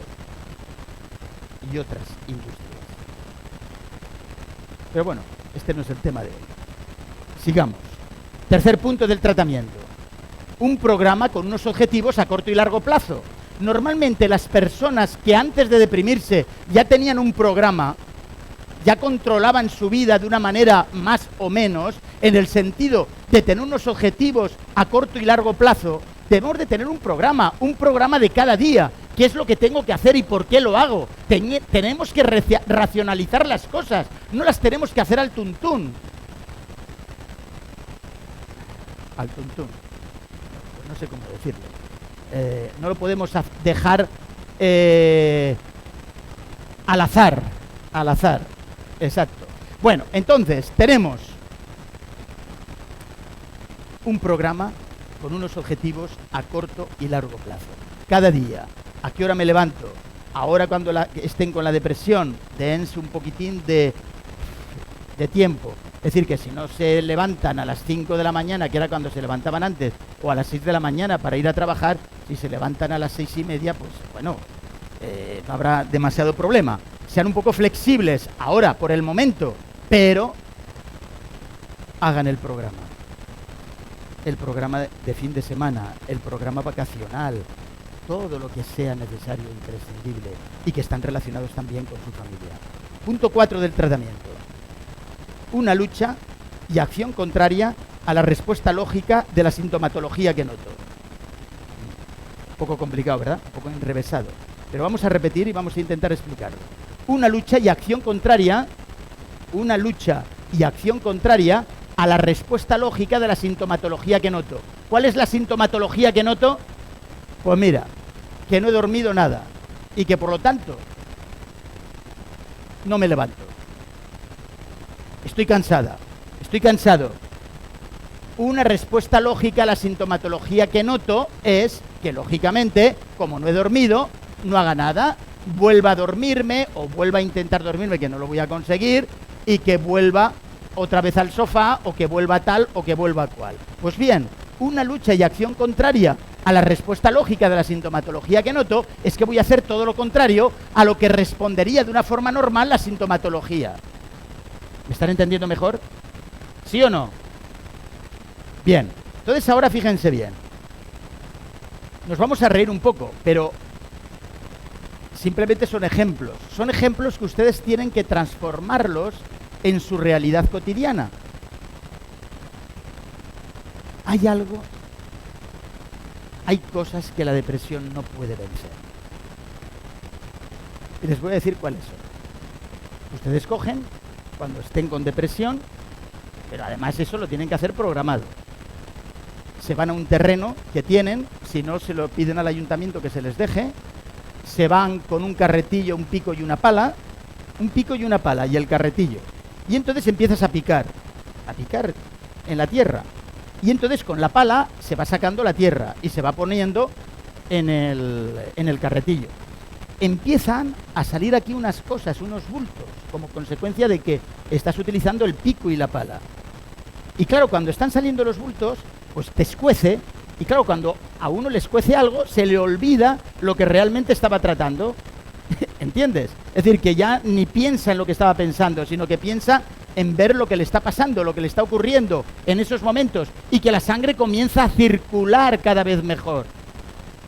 y otras industrias. Pero bueno, este no es el tema de hoy. Sigamos. Tercer punto del tratamiento. Un programa con unos objetivos a corto y largo plazo. Normalmente las personas que antes de deprimirse ya tenían un programa, ya controlaban su vida de una manera más o menos, en el sentido de tener unos objetivos a corto y largo plazo, debemos de tener un programa de cada día. ¿Qué es lo que tengo que hacer y por qué lo hago? Tenemos que racionalizar las cosas, no las tenemos que hacer al tuntún. Al tuntún. No sé cómo decirlo. No lo podemos dejar al azar. Exacto. Bueno, entonces tenemos un programa con unos objetivos a corto y largo plazo. Cada día. ¿A qué hora me levanto? Ahora cuando estén con la depresión, dense un poquitín de tiempo. Es decir, que si no se levantan a las 5 de la mañana, que era cuando se levantaban antes, o a las 6 de la mañana para ir a trabajar, si se levantan a las 6:30, pues bueno, no habrá demasiado problema. Sean un poco flexibles ahora, por el momento, pero hagan el programa de fin de semana, el programa vacacional, todo lo que sea necesario e imprescindible y que están relacionados también con su familia. Punto 4 del tratamiento. Una lucha y acción contraria a la respuesta lógica de la sintomatología que noto. Un poco complicado, ¿verdad? Un poco enrevesado. Pero vamos a repetir y vamos a intentar explicarlo. Una lucha y acción contraria a la respuesta lógica de la sintomatología que noto. ¿Cuál es la sintomatología que noto? Pues mira, que no he dormido nada y que por lo tanto no me levanto. Estoy cansada, estoy cansado. Una respuesta lógica a la sintomatología que noto es que, lógicamente, como no he dormido, no haga nada, vuelva a dormirme o vuelva a intentar dormirme, que no lo voy a conseguir, y que vuelva otra vez al sofá o que vuelva tal o que vuelva cual. Pues bien, una lucha y acción contraria a la respuesta lógica de la sintomatología que noto es que voy a hacer todo lo contrario a lo que respondería de una forma normal la sintomatología. ¿Me están entendiendo mejor? ¿Sí o no? Bien, entonces ahora fíjense bien. Nos vamos a reír un poco, pero simplemente son ejemplos. Son ejemplos que ustedes tienen que transformarlos en su realidad cotidiana. Hay cosas que la depresión no puede vencer. Y les voy a decir cuáles son. Ustedes cogen cuando estén con depresión, pero además eso lo tienen que hacer programado. Se van a un terreno que tienen, si no se lo piden al ayuntamiento que se les deje, se van con un carretillo, un pico y una pala y el carretillo. Y entonces empiezas a picar en la tierra. Y entonces con la pala se va sacando la tierra y se va poniendo en el carretillo. Empiezan a salir aquí unas cosas, unos bultos, como consecuencia de que estás utilizando el pico y la pala. Y claro, cuando están saliendo los bultos, pues te escuece. Y claro, cuando a uno le escuece algo, se le olvida lo que realmente estaba tratando. ¿Entiendes? Es decir, que ya ni piensa en lo que estaba pensando, sino que piensa en ver lo que le está pasando, lo que le está ocurriendo en esos momentos, y que la sangre comienza a circular cada vez mejor.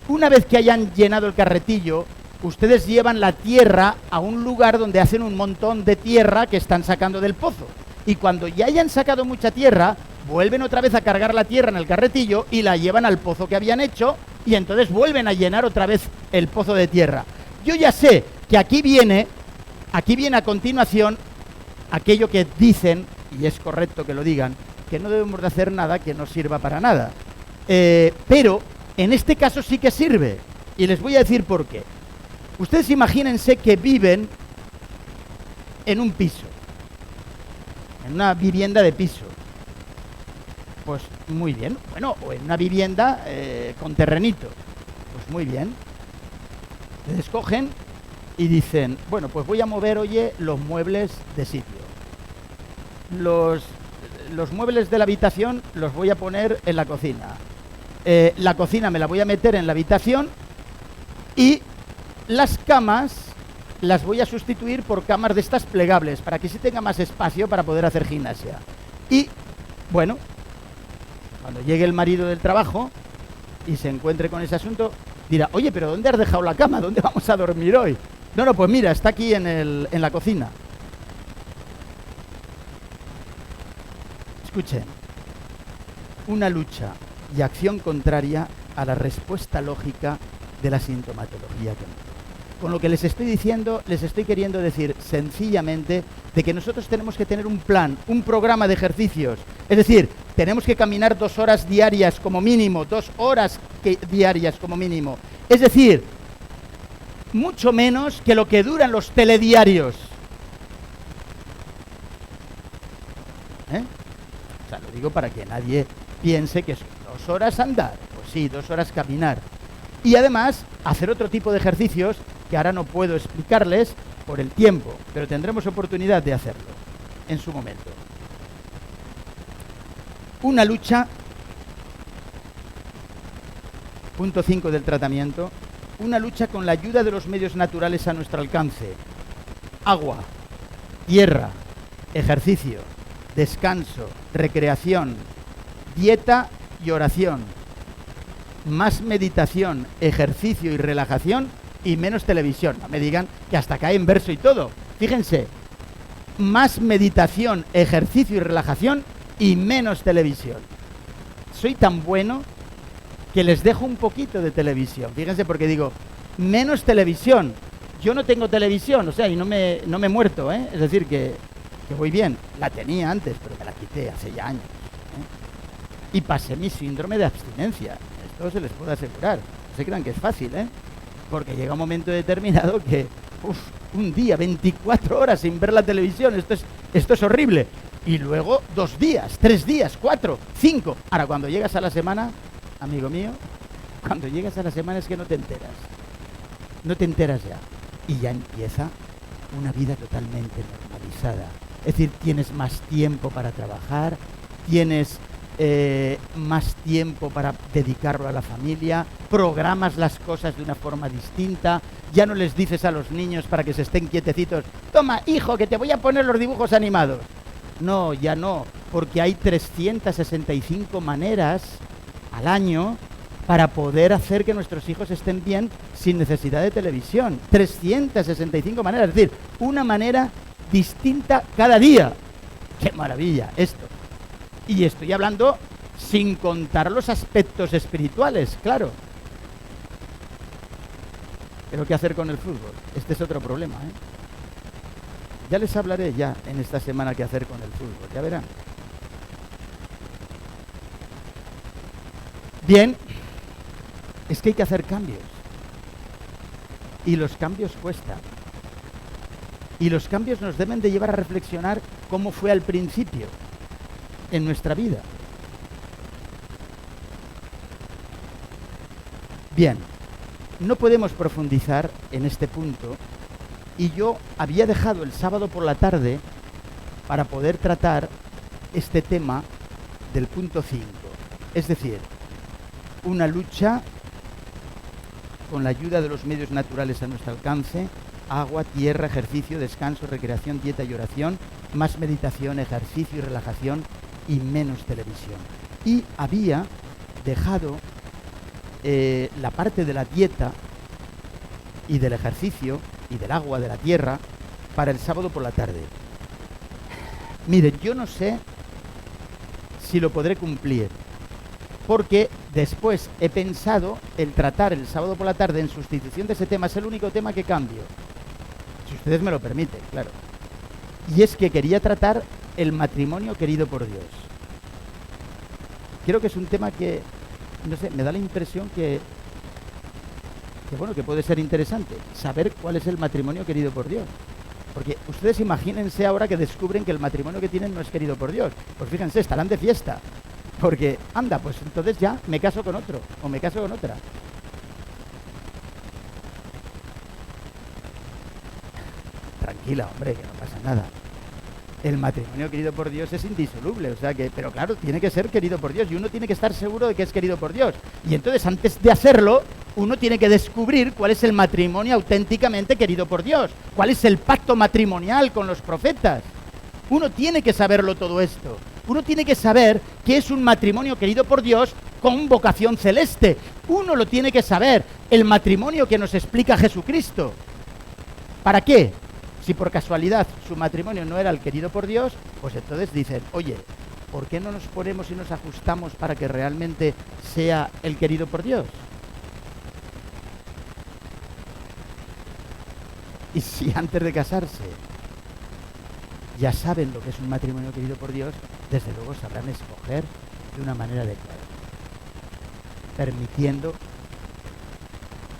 Una vez que hayan llenado el carretillo, ustedes llevan la tierra a un lugar donde hacen un montón de tierra que están sacando del pozo. Y cuando ya hayan sacado mucha tierra, vuelven otra vez a cargar la tierra en el carretillo y la llevan al pozo que habían hecho, y entonces vuelven a llenar otra vez el pozo de tierra. Yo ya sé que aquí viene a continuación aquello que dicen, y es correcto que lo digan, que no debemos de hacer nada que no sirva para nada. Pero en este caso sí que sirve, y les voy a decir por qué. Ustedes imagínense que viven en un piso, en una vivienda de piso. Pues muy bien, bueno, o en una vivienda con terrenito. Pues muy bien. Ustedes cogen y dicen, bueno, pues voy a mover, oye, los muebles de sitio. Los muebles de la habitación los voy a poner en la cocina. La cocina me la voy a meter en la habitación y las camas las voy a sustituir por camas de estas plegables para que sí tenga más espacio para poder hacer gimnasia. Y, bueno, cuando llegue el marido del trabajo y se encuentre con ese asunto, dirá, oye, pero ¿dónde has dejado la cama? ¿Dónde vamos a dormir hoy? No, pues mira, está aquí en la cocina. Escuchen, una lucha y acción contraria a la respuesta lógica de la sintomatología que noto. Con lo que les estoy diciendo, les estoy queriendo decir sencillamente de que nosotros tenemos que tener un plan, un programa de ejercicios. Es decir, tenemos que caminar 2 horas diarias como mínimo, 2 horas diarias como mínimo. Es decir, mucho menos que lo que duran los telediarios. O sea, lo digo para que nadie piense que son 2 horas andar. Pues sí, 2 horas caminar. Y además, hacer otro tipo de ejercicios que ahora no puedo explicarles por el tiempo, pero tendremos oportunidad de hacerlo en su momento. Una lucha, punto 5 del tratamiento, una lucha con la ayuda de los medios naturales a nuestro alcance. Agua, tierra, ejercicio, descanso, recreación, dieta y oración. Más meditación, ejercicio y relajación y menos televisión. No me digan que hasta cae en verso y todo. Fíjense, más meditación, ejercicio y relajación y menos televisión. Soy tan bueno que les dejo un poquito de televisión. Fíjense, porque digo, menos televisión. Yo no tengo televisión, o sea, y no me he muerto, ¿eh? Es decir, que voy bien. La tenía antes, pero me la quité hace ya años, ¿eh? Y pasé mi síndrome de abstinencia. Esto se les puede asegurar. No se crean que es fácil, ¿eh? Porque llega un momento determinado que, un día, 24 horas sin ver la televisión, esto es horrible. Y luego 2 días, 3 días, 4, 5. Ahora, cuando llegas a la semana, amigo mío, cuando llegas a la semana es que no te enteras. No te enteras ya. Y ya empieza una vida totalmente normalizada. Es decir, tienes más tiempo para trabajar, tienes más tiempo para dedicarlo a la familia, programas las cosas de una forma distinta, ya no les dices a los niños para que se estén quietecitos, toma, hijo, que te voy a poner los dibujos animados. No, ya no, porque hay 365 maneras al año para poder hacer que nuestros hijos estén bien sin necesidad de televisión. 365 maneras, es decir, una manera distinta cada día. ¡Qué maravilla esto! Y estoy hablando sin contar los aspectos espirituales, claro. Pero ¿qué hacer con el fútbol? Este es otro problema, ¿eh? Ya les hablaré ya en esta semana qué hacer con el fútbol, ya verán. Bien, es que hay que hacer cambios. Y los cambios cuestan. Y los cambios nos deben de llevar a reflexionar cómo fue al principio en nuestra vida. Bien, no podemos profundizar en este punto y yo había dejado el sábado por la tarde para poder tratar este tema del punto 5, es decir, una lucha con la ayuda de los medios naturales a nuestro alcance, agua, tierra, ejercicio, descanso, recreación, dieta y oración, más meditación, ejercicio y relajación y menos televisión. Y había dejado la parte de la dieta y del ejercicio y del agua, de la tierra, para el sábado por la tarde. Miren, yo no sé si lo podré cumplir, porque después he pensado el tratar el sábado por la tarde en sustitución de ese tema. Es el único tema que cambio, si ustedes me lo permiten, claro. Y es que quería tratar el matrimonio querido por Dios. Creo que es un tema que, no sé, me da la impresión que puede ser interesante saber cuál es el matrimonio querido por Dios. Porque ustedes imagínense ahora que descubren que el matrimonio que tienen no es querido por Dios. Pues fíjense, estarán de fiesta. Porque, anda, pues entonces ya me caso con otro o me caso con otra. Tranquila, hombre, que no pasa nada. El matrimonio querido por Dios es indisoluble, o sea que, pero claro, tiene que ser querido por Dios y uno tiene que estar seguro de que es querido por Dios. Y entonces, antes de hacerlo, uno tiene que descubrir cuál es el matrimonio auténticamente querido por Dios, cuál es el pacto matrimonial con los profetas. Uno tiene que saberlo todo esto. Uno tiene que saber qué es un matrimonio querido por Dios con vocación celeste. Uno lo tiene que saber, el matrimonio que nos explica Jesucristo. ¿Para qué? Si por casualidad su matrimonio no era el querido por Dios, pues entonces dicen, oye, ¿por qué no nos ponemos y nos ajustamos para que realmente sea el querido por Dios? Y si antes de casarse ya saben lo que es un matrimonio querido por Dios, desde luego sabrán escoger de una manera adecuada, permitiendo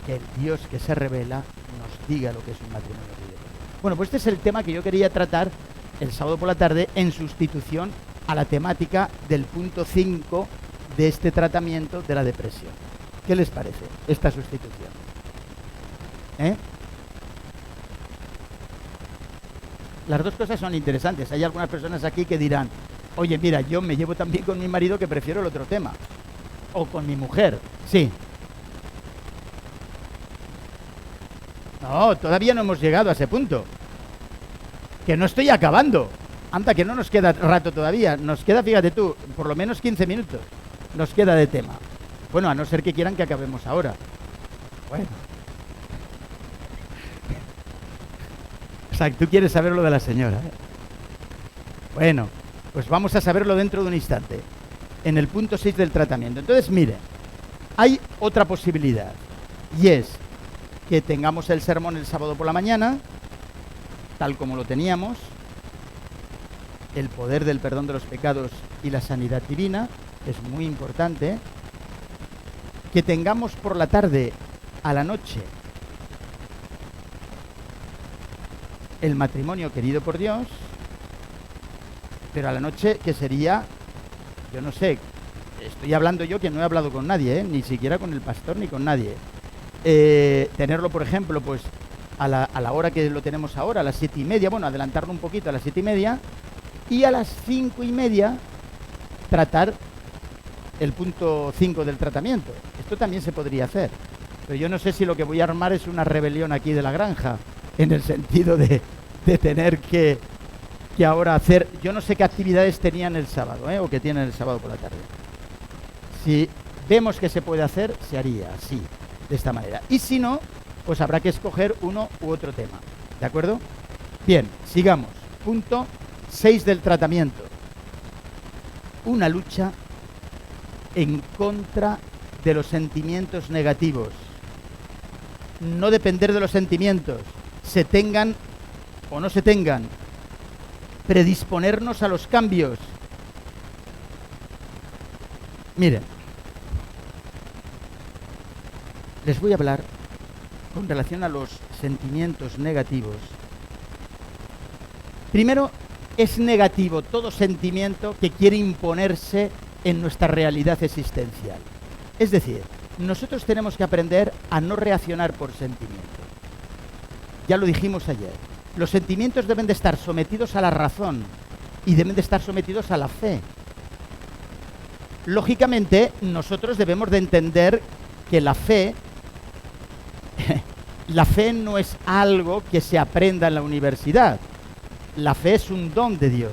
que el Dios que se revela nos diga lo que es un matrimonio querido por Dios. Bueno, pues este es el tema que yo quería tratar el sábado por la tarde en sustitución a la temática del punto 5 de este tratamiento de la depresión. ¿Qué les parece esta sustitución? Las dos cosas son interesantes. Hay algunas personas aquí que dirán, Oye, mira, yo me llevo tan bien con mi marido que prefiero el otro tema. O con mi mujer, sí. No, todavía no hemos llegado a ese punto. Que no estoy acabando. Anda, que no nos queda rato todavía. Nos queda, fíjate tú, por lo menos 15 minutos. Nos queda de tema. Bueno, a no ser que quieran que acabemos ahora. Bueno. O sea, tú quieres saber lo de la señora, ¿eh? Bueno, pues vamos a saberlo dentro de un instante. En el punto 6 del tratamiento. Entonces, mire, hay otra posibilidad. Y es que tengamos el sermón el sábado por la mañana, tal como lo teníamos, el poder del perdón de los pecados y la sanidad divina, es muy importante, que tengamos por la tarde a la noche el matrimonio querido por Dios, pero a la noche que sería, yo no sé, estoy hablando yo que no he hablado con nadie, ni siquiera con el pastor ni con nadie. Tenerlo, por ejemplo, pues a la hora que lo tenemos ahora, a las 7:30, bueno, adelantarlo un poquito a las 7:30, y a las 5:30 tratar el punto 5 del tratamiento. Esto también se podría hacer, pero yo no sé si lo que voy a armar es una rebelión aquí de la granja, en el sentido de tener que ahora hacer, yo no sé qué actividades tenían el sábado, o que tienen el sábado por la tarde. Si vemos que se puede hacer, se haría así, de esta manera. Y si no, pues habrá que escoger uno u otro tema. ¿De acuerdo? Bien, sigamos. Punto 6 del tratamiento. Una lucha en contra de los sentimientos negativos. No depender de los sentimientos, se tengan o no se tengan. Predisponernos a los cambios. Miren, les voy a hablar con relación a los sentimientos negativos. Primero, es negativo todo sentimiento que quiere imponerse en nuestra realidad existencial. Es decir, nosotros tenemos que aprender a no reaccionar por sentimiento. Ya lo dijimos ayer. Los sentimientos deben de estar sometidos a la razón y deben de estar sometidos a la fe. Lógicamente, nosotros debemos de entender que la fe no es algo que se aprenda en la universidad. La fe es un don de Dios.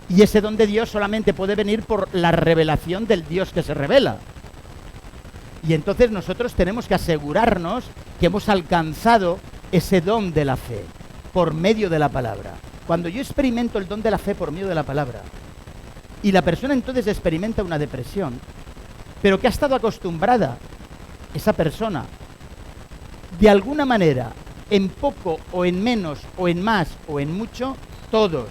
Y ese don de Dios solamente puede venir por la revelación del Dios que se revela. Y entonces nosotros tenemos que asegurarnos que hemos alcanzado ese don de la fe por medio de la palabra. Cuando yo experimento el don de la fe por medio de la palabra, y la persona entonces experimenta una depresión, pero que ha estado acostumbrada, esa persona, de alguna manera, en poco o en menos o en más o en mucho, todos,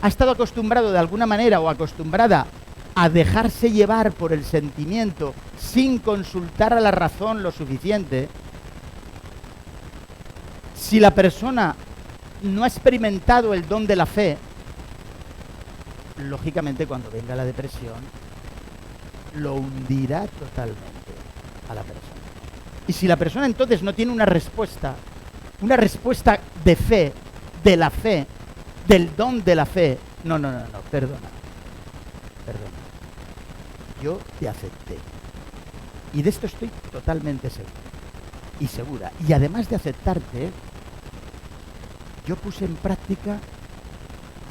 ha estado acostumbrado de alguna manera o acostumbrada a dejarse llevar por el sentimiento sin consultar a la razón lo suficiente. Si la persona no ha experimentado el don de la fe, lógicamente cuando venga la depresión, lo hundirá totalmente a la persona. Y si la persona entonces no tiene una respuesta de fe, de la fe, del don de la fe, no, perdona. Yo te acepté. Y de esto estoy totalmente seguro y segura. Y además de aceptarte, yo puse en práctica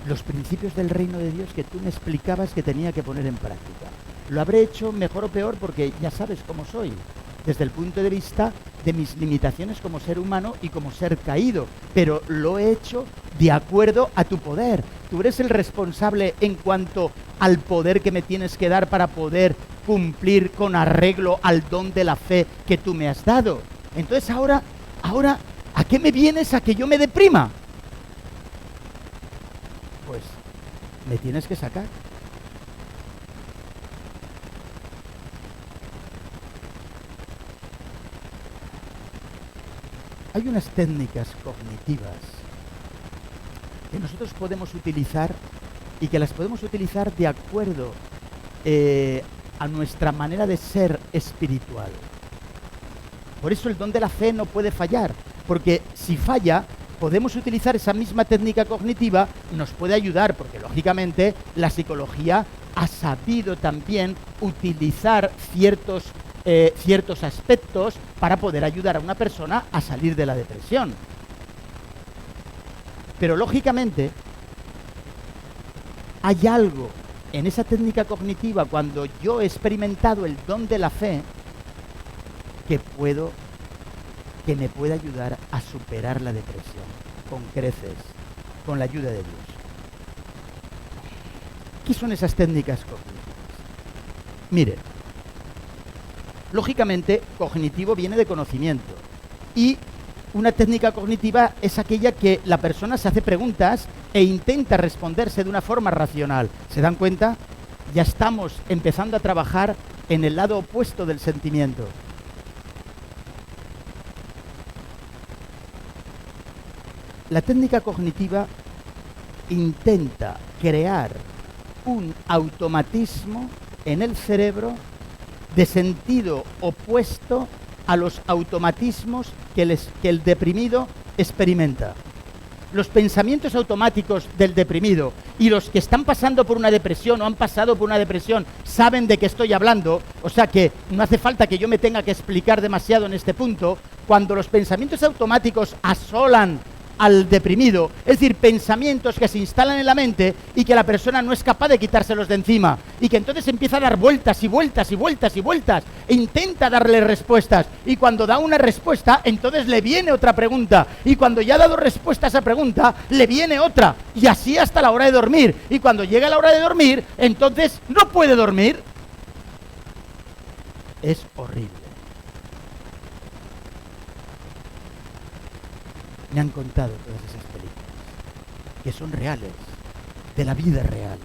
los principios del reino de Dios que tú me explicabas que tenía que poner en práctica. Lo habré hecho mejor o peor porque ya sabes cómo soy, desde el punto de vista de mis limitaciones como ser humano y como ser caído, pero lo he hecho de acuerdo a tu poder. Tú eres el responsable en cuanto al poder que me tienes que dar para poder cumplir con arreglo al don de la fe que tú me has dado. Entonces ahora, ¿a qué me vienes a que yo me deprima? Pues me tienes que sacar. Hay unas técnicas cognitivas que nosotros podemos utilizar y que las podemos utilizar de acuerdo a nuestra manera de ser espiritual. Por eso el don de la fe no puede fallar, porque si falla, podemos utilizar esa misma técnica cognitiva, nos puede ayudar, porque lógicamente la psicología ha sabido también utilizar ciertos aspectos para poder ayudar a una persona a salir de la depresión. Pero lógicamente hay algo en esa técnica cognitiva, cuando yo he experimentado el don de la fe, que me puede ayudar a superar la depresión con creces, con la ayuda de Dios. ¿Qué son esas técnicas cognitivas? Mire, lógicamente, cognitivo viene de conocimiento, y una técnica cognitiva es aquella que la persona se hace preguntas e intenta responderse de una forma racional. ¿Se dan cuenta? Ya estamos empezando a trabajar en el lado opuesto del sentimiento. La técnica cognitiva intenta crear un automatismo en el cerebro de sentido opuesto a los automatismos que el deprimido experimenta. Los pensamientos automáticos del deprimido y los que están pasando por una depresión o han pasado por una depresión saben de qué estoy hablando, o sea que no hace falta que yo me tenga que explicar demasiado en este punto. Cuando los pensamientos automáticos asolan al deprimido, es decir, pensamientos que se instalan en la mente y que la persona no es capaz de quitárselos de encima, y que entonces empieza a dar vueltas y vueltas y vueltas y vueltas e intenta darle respuestas, y cuando da una respuesta entonces le viene otra pregunta, y cuando ya ha dado respuesta a esa pregunta le viene otra, y así hasta la hora de dormir, y cuando llega la hora de dormir entonces no puede dormir. Es horrible. Me han contado todas esas películas, que son reales, de la vida real.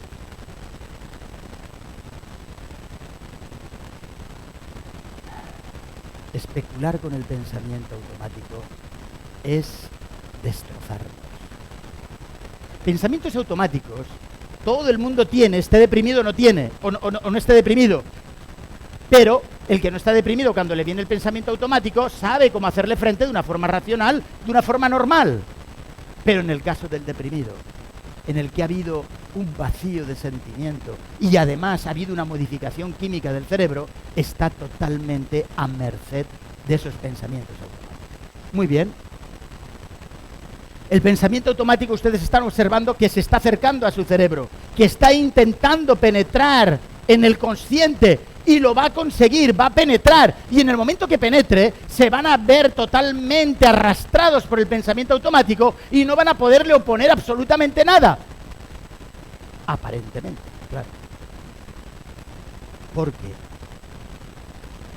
Especular con el pensamiento automático es destrozarnos. Pensamientos automáticos, todo el mundo tiene, esté deprimido o no tiene, o no esté deprimido. Pero el que no está deprimido, cuando le viene el pensamiento automático, sabe cómo hacerle frente de una forma racional, de una forma normal. Pero en el caso del deprimido, en el que ha habido un vacío de sentimiento y además ha habido una modificación química del cerebro, está totalmente a merced de esos pensamientos automáticos. Muy bien. El pensamiento automático, ustedes están observando que se está acercando a su cerebro, que está intentando penetrar en el consciente, y lo va a conseguir, va a penetrar, y en el momento que penetre se van a ver totalmente arrastrados por el pensamiento automático y no van a poderle oponer absolutamente nada. Aparentemente, claro. Porque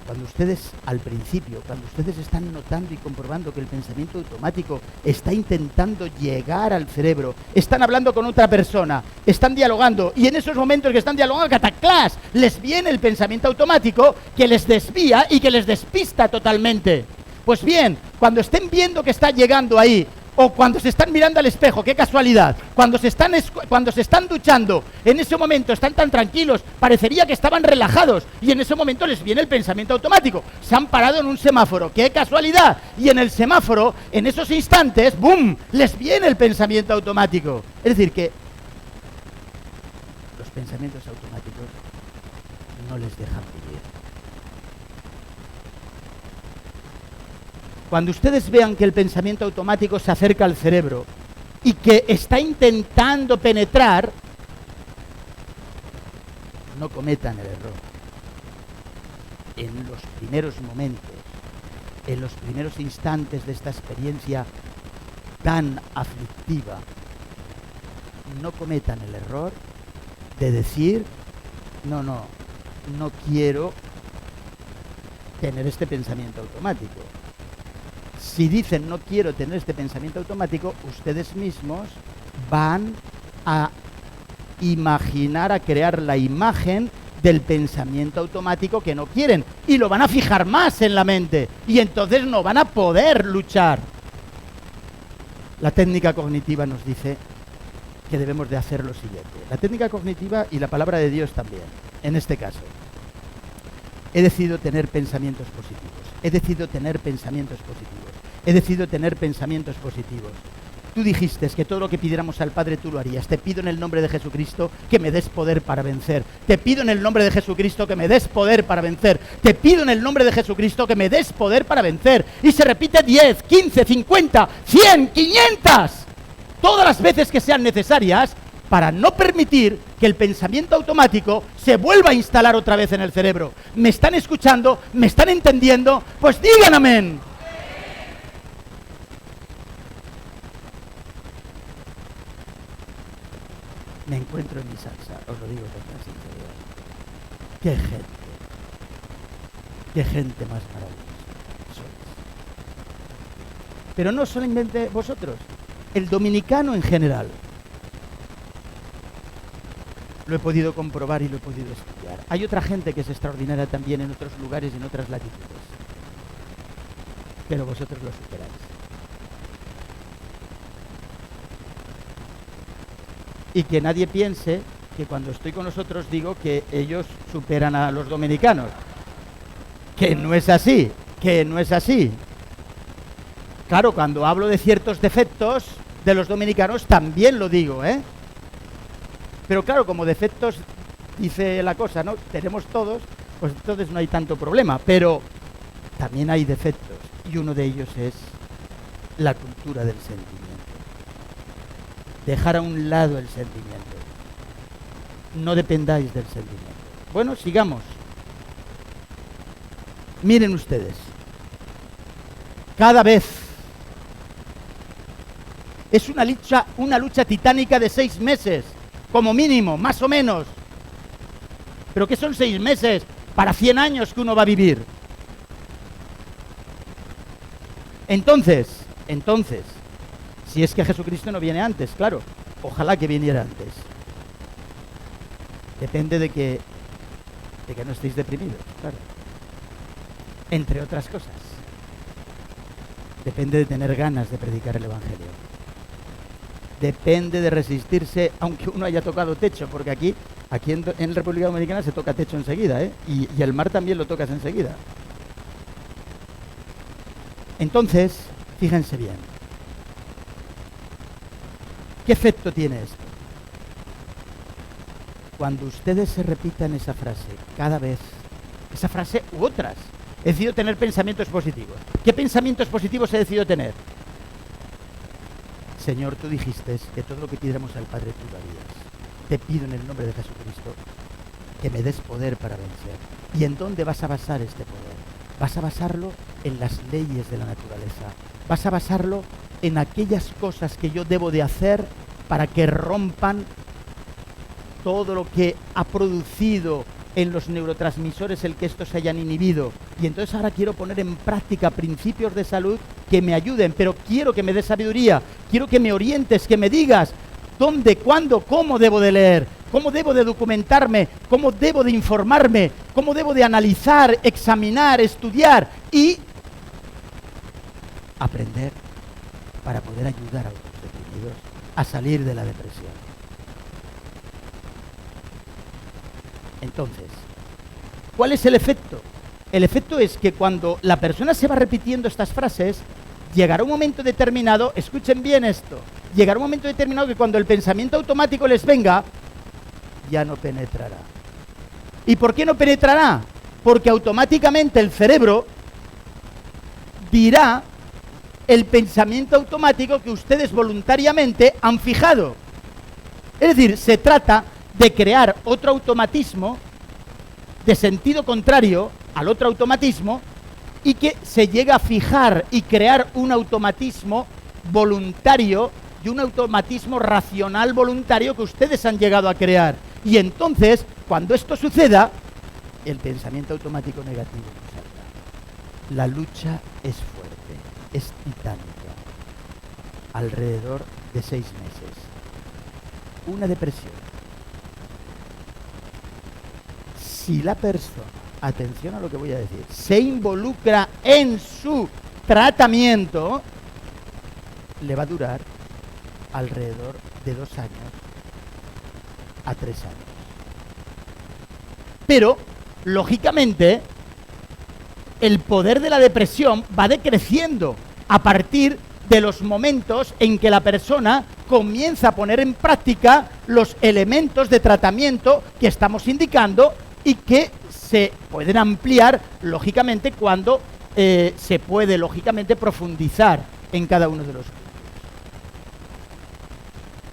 cuando ustedes, al principio, cuando ustedes están notando y comprobando que el pensamiento automático está intentando llegar al cerebro, están hablando con otra persona, están dialogando, y en esos momentos que están dialogando, cataclás, les viene el pensamiento automático que les desvía y que les despista totalmente. Pues bien, cuando estén viendo que está llegando ahí, o cuando se están mirando al espejo, qué casualidad, cuando se están duchando, en ese momento están tan tranquilos, parecería que estaban relajados, y en ese momento les viene el pensamiento automático. Se han parado en un semáforo, qué casualidad, y en el semáforo, en esos instantes, ¡boom!, les viene el pensamiento automático. Es decir, que los pensamientos automáticos no les dejan vivir. Cuando ustedes vean que el pensamiento automático se acerca al cerebro y que está intentando penetrar, no cometan el error. En los primeros momentos, en los primeros instantes de esta experiencia tan aflictiva, no cometan el error de decir, no quiero tener este pensamiento automático. Si dicen no quiero tener este pensamiento automático, ustedes mismos van a imaginar, a crear la imagen del pensamiento automático que no quieren, y lo van a fijar más en la mente, y entonces no van a poder luchar. La técnica cognitiva nos dice que debemos de hacer lo siguiente. La técnica cognitiva y la palabra de Dios también, en este caso. He decidido tener pensamientos positivos. He decidido tener pensamientos positivos. He decidido tener pensamientos positivos. Tú dijiste que todo lo que pidiéramos al Padre tú lo harías. Te pido en el nombre de Jesucristo que me des poder para vencer. Te pido en el nombre de Jesucristo que me des poder para vencer. Te pido en el nombre de Jesucristo que me des poder para vencer. Y se repite 10, 15, 50, 100, 500. Todas las veces que sean necesarias para no permitir que el pensamiento automático se vuelva a instalar otra vez en el cerebro. ¿Me están escuchando? ¿Me están entendiendo? Pues digan amén. Me encuentro en mi salsa, os lo digo con toda sinceridad. Qué gente más maravillosa sois. Pero no solamente vosotros, el dominicano en general. Lo he podido comprobar y lo he podido estudiar. Hay otra gente que es extraordinaria también en otros lugares y en otras latitudes. Pero vosotros lo superáis. Y que nadie piense que cuando estoy con nosotros digo que ellos superan a los dominicanos. Que no es así, que no es así. Claro, cuando hablo de ciertos defectos de los dominicanos también lo digo, ¿eh? Pero claro, como defectos dice la cosa, ¿no? Tenemos todos, pues entonces no hay tanto problema. Pero también hay defectos y uno de ellos es la cultura del sentimiento. Dejar a un lado el sentimiento. No dependáis del sentimiento. Bueno, sigamos. Miren ustedes. Cada vez es una lucha titánica de 6 meses, como mínimo, más o menos. ¿Pero qué son 6 meses para 100 años que uno va a vivir? Entonces, si es que Jesucristo no viene antes, claro. Ojalá que viniera antes. Depende de que no estéis deprimidos, claro. Entre otras cosas. Depende de tener ganas de predicar el Evangelio. Depende de resistirse, aunque uno haya tocado techo, porque aquí en República Dominicana se toca techo enseguida, ¿eh? Y el mar también lo tocas enseguida. Entonces, fíjense bien. ¿Qué efecto tiene esto? Cuando ustedes se repitan esa frase cada vez, esa frase u otras, he decidido tener pensamientos positivos. ¿Qué pensamientos positivos he decidido tener? Señor, tú dijiste que todo lo que pidiéramos al Padre tú lo harías. Te pido en el nombre de Jesucristo que me des poder para vencer. ¿Y en dónde vas a basar este poder? Vas a basarlo en las leyes de la naturaleza. Vas a basarlo en aquellas cosas que yo debo de hacer para que rompan todo lo que ha producido en los neurotransmisores el que estos se hayan inhibido. Y entonces ahora quiero poner en práctica principios de salud que me ayuden, pero quiero que me des sabiduría, quiero que me orientes, que me digas dónde, cuándo, cómo debo de leer, cómo debo de documentarme, cómo debo de informarme, cómo debo de analizar, examinar, estudiar y aprender para poder ayudar a otros deprimidos a salir de la depresión. Entonces, ¿cuál es el efecto? El efecto es que cuando la persona se va repitiendo estas frases, llegará un momento determinado, escuchen bien esto, llegará un momento determinado que cuando el pensamiento automático les venga, ya no penetrará. ¿Y por qué no penetrará? Porque automáticamente el cerebro dirá el pensamiento automático que ustedes voluntariamente han fijado. Es decir, se trata de crear otro automatismo de sentido contrario al otro automatismo y que se llega a fijar y crear un automatismo voluntario y un automatismo racional voluntario que ustedes han llegado a crear. Y entonces, cuando esto suceda, el pensamiento automático negativo nos salta. La lucha es fuerte, es titánica. Alrededor de 6 meses. Una depresión. Si la persona, atención a lo que voy a decir, se involucra en su tratamiento, le va a durar alrededor de 2 años a 3 años. Pero, lógicamente, el poder de la depresión va decreciendo a partir de los momentos en que la persona comienza a poner en práctica los elementos de tratamiento que estamos indicando y que se pueden ampliar, lógicamente, cuando se puede, lógicamente, profundizar en cada uno de los puntos.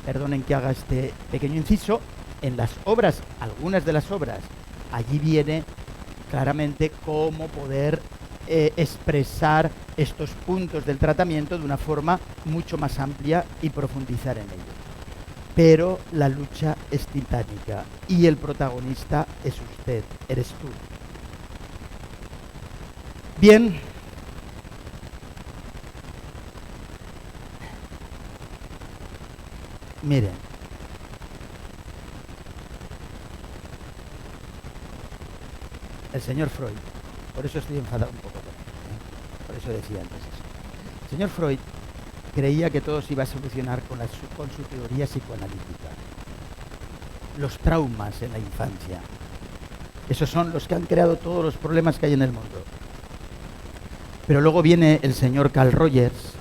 Perdonen que haga este pequeño inciso. En las obras, algunas de las obras, allí viene claramente cómo poder expresar estos puntos del tratamiento de una forma mucho más amplia y profundizar en ello. Pero la lucha es titánica y el protagonista es usted, eres tú. Bien. Miren. El señor Freud, por eso estoy enfadado un poco con él, por eso decía antes eso. El señor Freud creía que todo se iba a solucionar con su teoría psicoanalítica. Los traumas en la infancia, esos son los que han creado todos los problemas que hay en el mundo. Pero luego viene el señor Carl Rogers,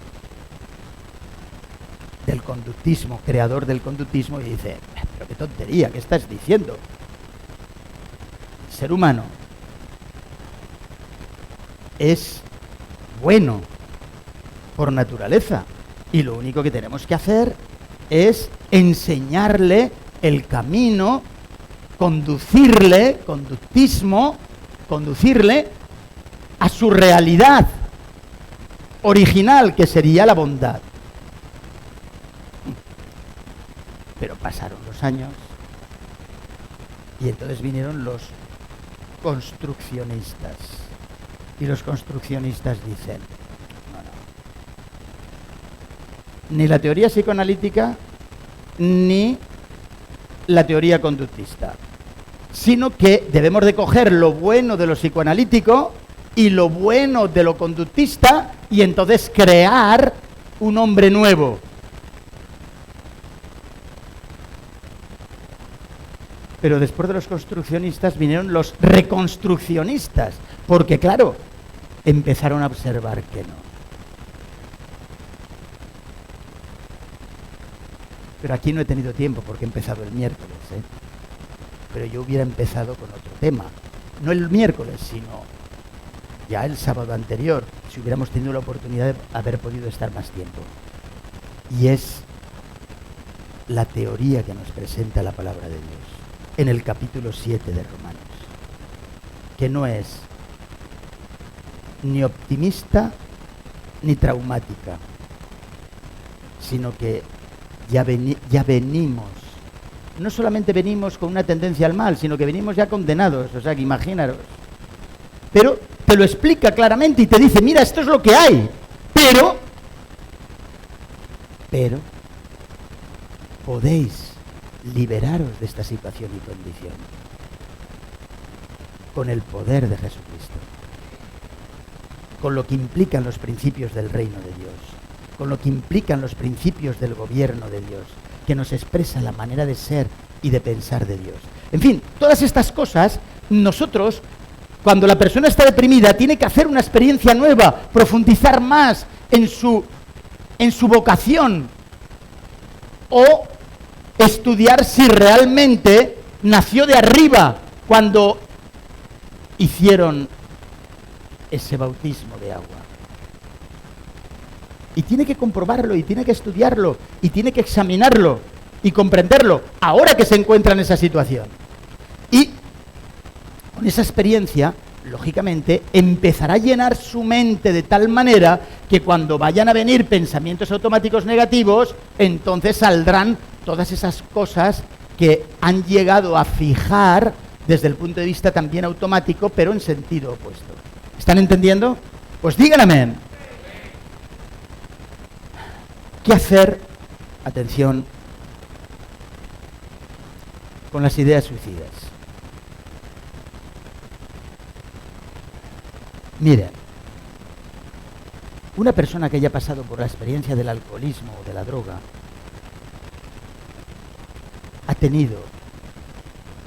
del conductismo, creador del conductismo, y dice, pero qué tontería, ¿qué estás diciendo? El ser humano es bueno por naturaleza y lo único que tenemos que hacer es enseñarle el camino, conducirle a su realidad original, que sería la bondad. Pero pasaron los años y entonces vinieron los construccionistas. Y los construccionistas dicen, no, ni la teoría psicoanalítica ni la teoría conductista, sino que debemos de coger lo bueno de lo psicoanalítico y lo bueno de lo conductista y entonces crear un hombre nuevo. Pero después de los construccionistas vinieron los reconstruccionistas, porque claro, empezaron a observar que no. Pero aquí no he tenido tiempo porque he empezado el miércoles, pero yo hubiera empezado con otro tema. No el miércoles, sino ya el sábado anterior, si hubiéramos tenido la oportunidad de haber podido estar más tiempo. Y es la teoría que nos presenta la palabra de Dios en el capítulo 7 de Romanos, que no es ni optimista ni traumática, sino que ya venimos, no solamente venimos con una tendencia al mal, sino que venimos ya condenados, o sea que imaginaros. Pero te lo explica claramente y te dice, mira, esto es lo que hay, pero podéis liberaros de esta situación y condición con el poder de Jesucristo, con lo que implican los principios del reino de Dios, con lo que implican los principios del gobierno de Dios, que nos expresa la manera de ser y de pensar de Dios. En fin, todas estas cosas, nosotros, cuando la persona está deprimida, tiene que hacer una experiencia nueva, profundizar más en su vocación, o estudiar si realmente nació de arriba cuando hicieron ese bautismo de agua. Y tiene que comprobarlo, y tiene que estudiarlo, y tiene que examinarlo, y comprenderlo, ahora que se encuentra en esa situación. Y con esa experiencia, lógicamente, empezará a llenar su mente de tal manera que cuando vayan a venir pensamientos automáticos negativos, entonces saldrán todas esas cosas que han llegado a fijar desde el punto de vista también automático, pero en sentido opuesto. ¿Están entendiendo? Pues digan amén. ¿Qué hacer? Atención, con las ideas suicidas. Miren, una persona que haya pasado por la experiencia del alcoholismo o de la droga ha tenido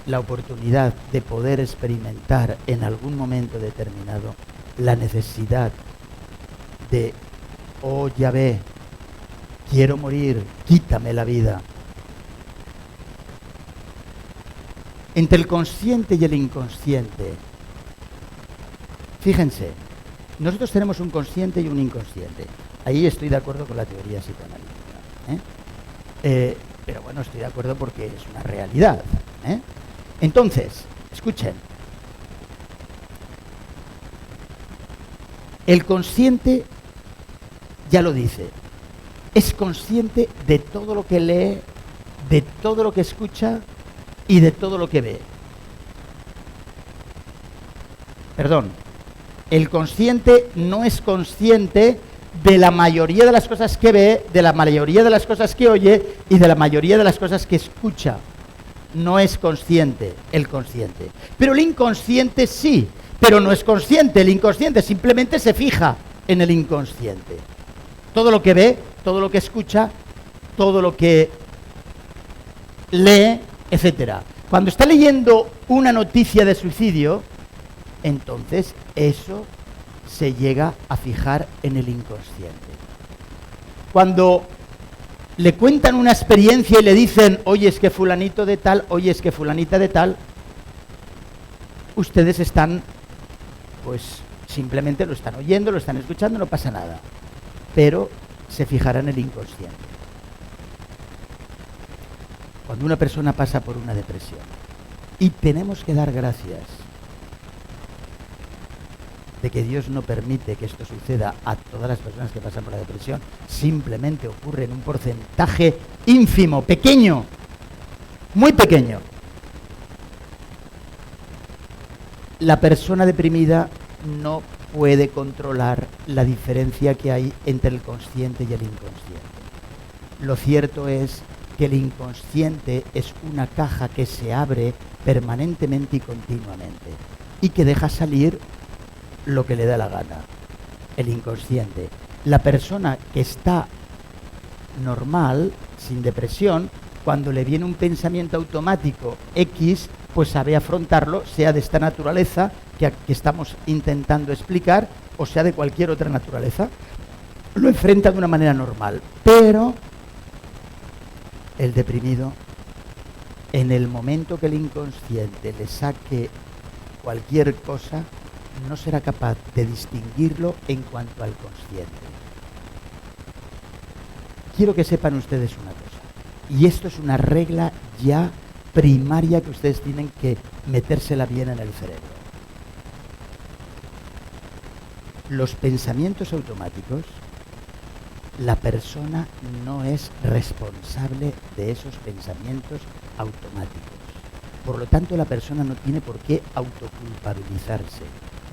la oportunidad de poder experimentar en algún momento determinado la necesidad de, oh Yahvé, quiero morir, quítame la vida. Entre el consciente y el inconsciente, fíjense, nosotros tenemos un consciente y un inconsciente. Ahí estoy de acuerdo con la teoría psicoanalítica. Pero bueno, estoy de acuerdo porque es una realidad. Entonces, escuchen. El consciente, ya lo dice, es consciente de todo lo que lee, de todo lo que escucha y de todo lo que ve. Perdón, el consciente no es consciente de la mayoría de las cosas que ve, de la mayoría de las cosas que oye y de la mayoría de las cosas que escucha. No es consciente el consciente. Pero el inconsciente sí, pero no es consciente. El inconsciente simplemente se fija en el inconsciente. Todo lo que ve, todo lo que escucha, todo lo que lee, etcétera. Cuando está leyendo una noticia de suicidio, entonces eso se llega a fijar en el inconsciente. Cuando le cuentan una experiencia y le dicen, oye, es que fulanito de tal, oye, es que fulanita de tal, ustedes están, pues simplemente lo están oyendo, lo están escuchando, no pasa nada. Pero se fijará en el inconsciente. Cuando una persona pasa por una depresión, y tenemos que dar gracias de que Dios no permite que esto suceda a todas las personas que pasan por la depresión, simplemente ocurre en un porcentaje ínfimo, pequeño, muy pequeño. La persona deprimida no puede controlar la diferencia que hay entre el consciente y el inconsciente. Lo cierto es que el inconsciente es una caja que se abre permanentemente y continuamente y que deja salir lo que le da la gana. El inconsciente. La persona que está normal, sin depresión, cuando le viene un pensamiento automático X, pues sabe afrontarlo, sea de esta naturaleza que estamos intentando explicar, o sea de cualquier otra naturaleza, lo enfrenta de una manera normal. Pero el deprimido, en el momento que el inconsciente le saque cualquier cosa, no será capaz de distinguirlo en cuanto al consciente. Quiero que sepan ustedes una cosa, y esto es una regla ya primaria que ustedes tienen que metérsela bien en el cerebro. Los pensamientos automáticos, la persona no es responsable de esos pensamientos automáticos. Por lo tanto, la persona no tiene por qué autoculpabilizarse.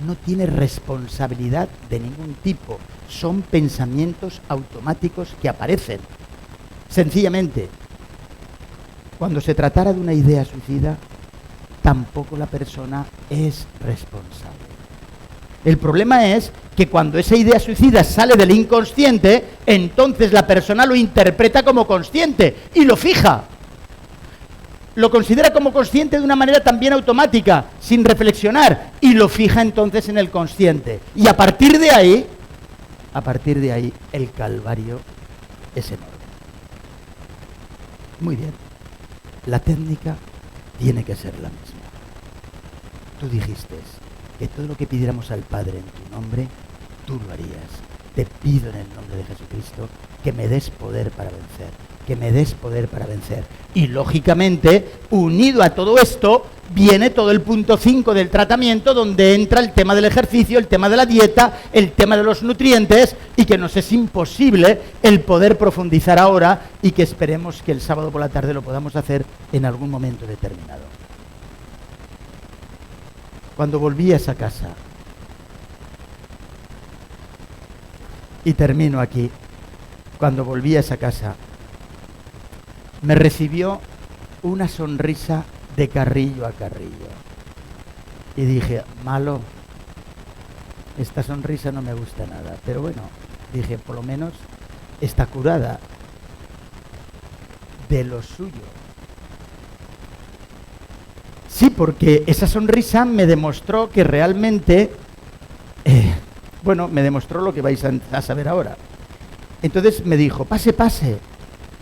No tiene responsabilidad de ningún tipo. Son pensamientos automáticos que aparecen. Sencillamente, cuando se tratara de una idea suicida, tampoco la persona es responsable. El problema es que cuando esa idea suicida sale del inconsciente, entonces la persona lo interpreta como consciente y lo fija. Lo considera como consciente de una manera también automática, sin reflexionar, y lo fija entonces en el consciente. Y a partir de ahí, el calvario es enorme. Muy bien, la técnica tiene que ser la misma. Tú dijiste que todo lo que pidiéramos al Padre en tu nombre, tú lo harías. Te pido en el nombre de Jesucristo que me des poder para vencer. Que me des poder para vencer. Y lógicamente, unido a todo esto, viene todo el punto 5 del tratamiento, donde entra el tema del ejercicio, el tema de la dieta, el tema de los nutrientes, y que nos es imposible el poder profundizar ahora, y que esperemos que el sábado por la tarde lo podamos hacer en algún momento determinado. Cuando volví a esa casa, y termino aquí, cuando volví a esa casa, me recibió una sonrisa de carrillo a carrillo. Y dije, malo, esta sonrisa no me gusta nada. Pero bueno, dije, por lo menos está curada de lo suyo. Sí, porque esa sonrisa me demostró que realmente, me demostró lo que vais a saber ahora. Entonces me dijo, pase, pase.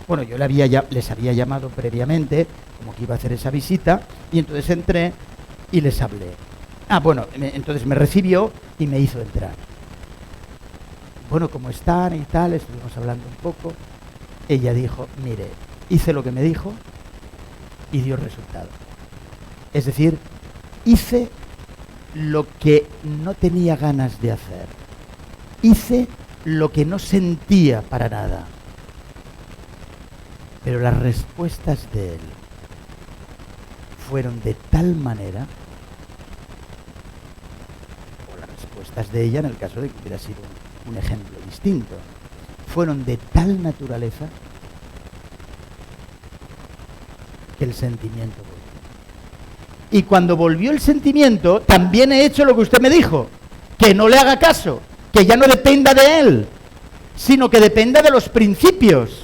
Bueno, yo les había llamado previamente, como que iba a hacer esa visita, y entonces entré y les hablé. Entonces me recibió y me hizo entrar. Bueno, ¿cómo están y tal? Estuvimos hablando un poco. Ella dijo, mire, hice lo que me dijo y dio resultado. Es decir, hice lo que no tenía ganas de hacer. Hice lo que no sentía para nada. Pero las respuestas de él fueron de tal manera, o las respuestas de ella, en el caso de que hubiera sido un ejemplo distinto, fueron de tal naturaleza que el sentimiento volvió. Y cuando volvió el sentimiento, también he hecho lo que usted me dijo, que no le haga caso, que ya no dependa de él, sino que dependa de los principios.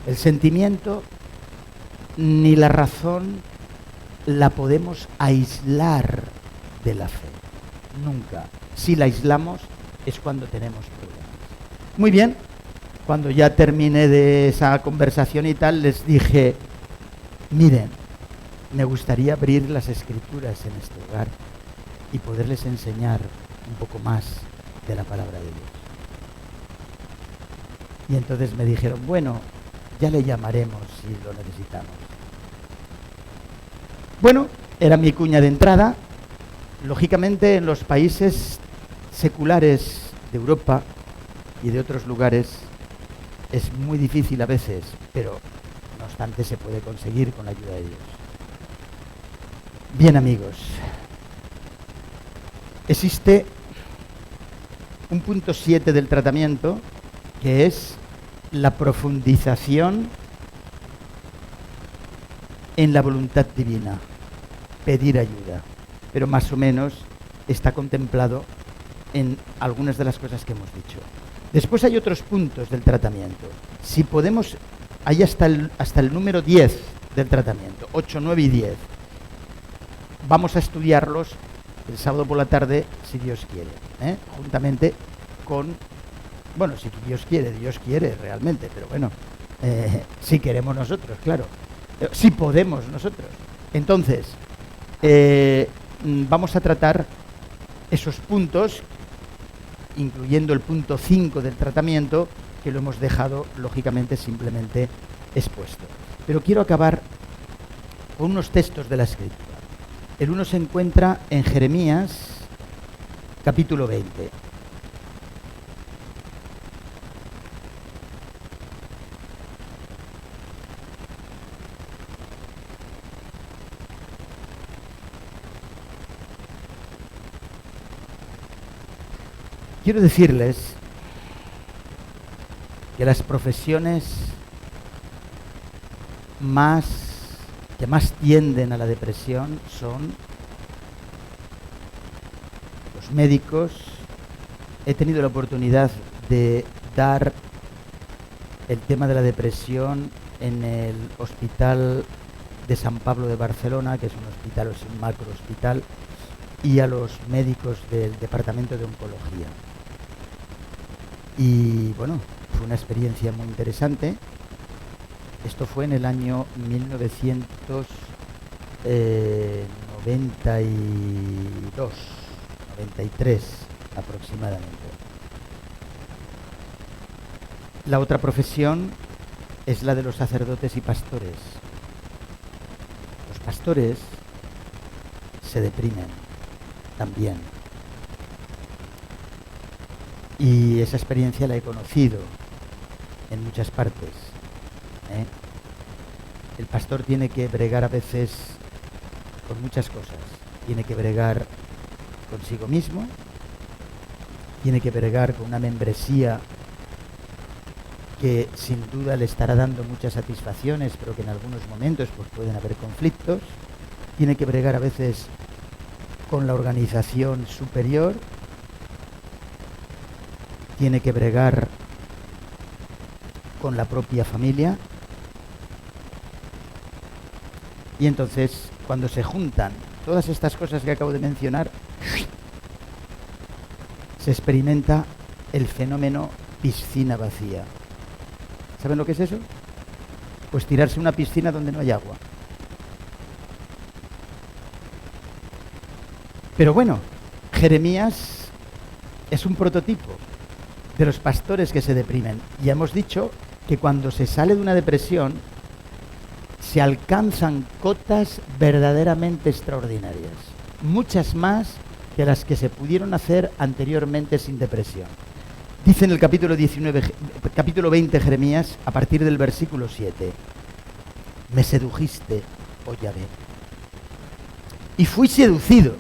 El sentimiento ni la razón la podemos aislar de la fe. Nunca. Si la aislamos es cuando tenemos problemas. Muy bien. Cuando ya terminé de esa conversación y tal, les dije, miren, me gustaría abrir las escrituras en este lugar y poderles enseñar un poco más de la palabra de Dios. Y entonces me dijeron, bueno, ya le llamaremos si lo necesitamos. Bueno, era mi cuña de entrada. Lógicamente, en los países seculares de Europa y de otros lugares es muy difícil a veces, pero no obstante se puede conseguir con la ayuda de Dios. Bien, amigos, existe un punto 7 del tratamiento que es la profundización en la voluntad divina, pedir ayuda, pero más o menos está contemplado en algunas de las cosas que hemos dicho. Después hay otros puntos del tratamiento. Si podemos, hay hasta el número 10 del tratamiento, 8, 9 y 10. Vamos a estudiarlos el sábado por la tarde, si Dios quiere, juntamente con... Bueno, si Dios quiere realmente, pero bueno, si queremos nosotros, claro, si podemos nosotros. Entonces, vamos a tratar esos puntos, incluyendo el punto 5 del tratamiento, que lo hemos dejado, lógicamente, simplemente expuesto. Pero quiero acabar con unos textos de la Escritura. El uno se encuentra en Jeremías, capítulo 20. Quiero decirles que las profesiones que más tienden a la depresión son los médicos. He tenido la oportunidad de dar el tema de la depresión en el Hospital de San Pablo de Barcelona, que es un hospital, es un macro hospital, y a los médicos del Departamento de Oncología. Y bueno, fue una experiencia muy interesante. Esto fue en el año 1992, 93 aproximadamente. La otra profesión es la de los sacerdotes y pastores. Los pastores se deprimen también. Y esa experiencia la he conocido en muchas partes. El pastor tiene que bregar a veces con muchas cosas. Tiene que bregar consigo mismo, tiene que bregar con una membresía que sin duda le estará dando muchas satisfacciones, pero que en algunos momentos pues, pueden haber conflictos. Tiene que bregar a veces con la organización superior, tiene que bregar con la propia familia. Y entonces, cuando se juntan todas estas cosas que acabo de mencionar, se experimenta el fenómeno piscina vacía. ¿Saben lo que es eso? Pues tirarse a una piscina donde no hay agua. Pero bueno, Jeremías es un prototipo de los pastores que se deprimen. Ya hemos dicho que cuando se sale de una depresión se alcanzan cotas verdaderamente extraordinarias, muchas más que las que se pudieron hacer anteriormente sin depresión. Dice en el capítulo 20 Jeremías, a partir del versículo 7, me sedujiste, oh Yahvé, y fui seducido,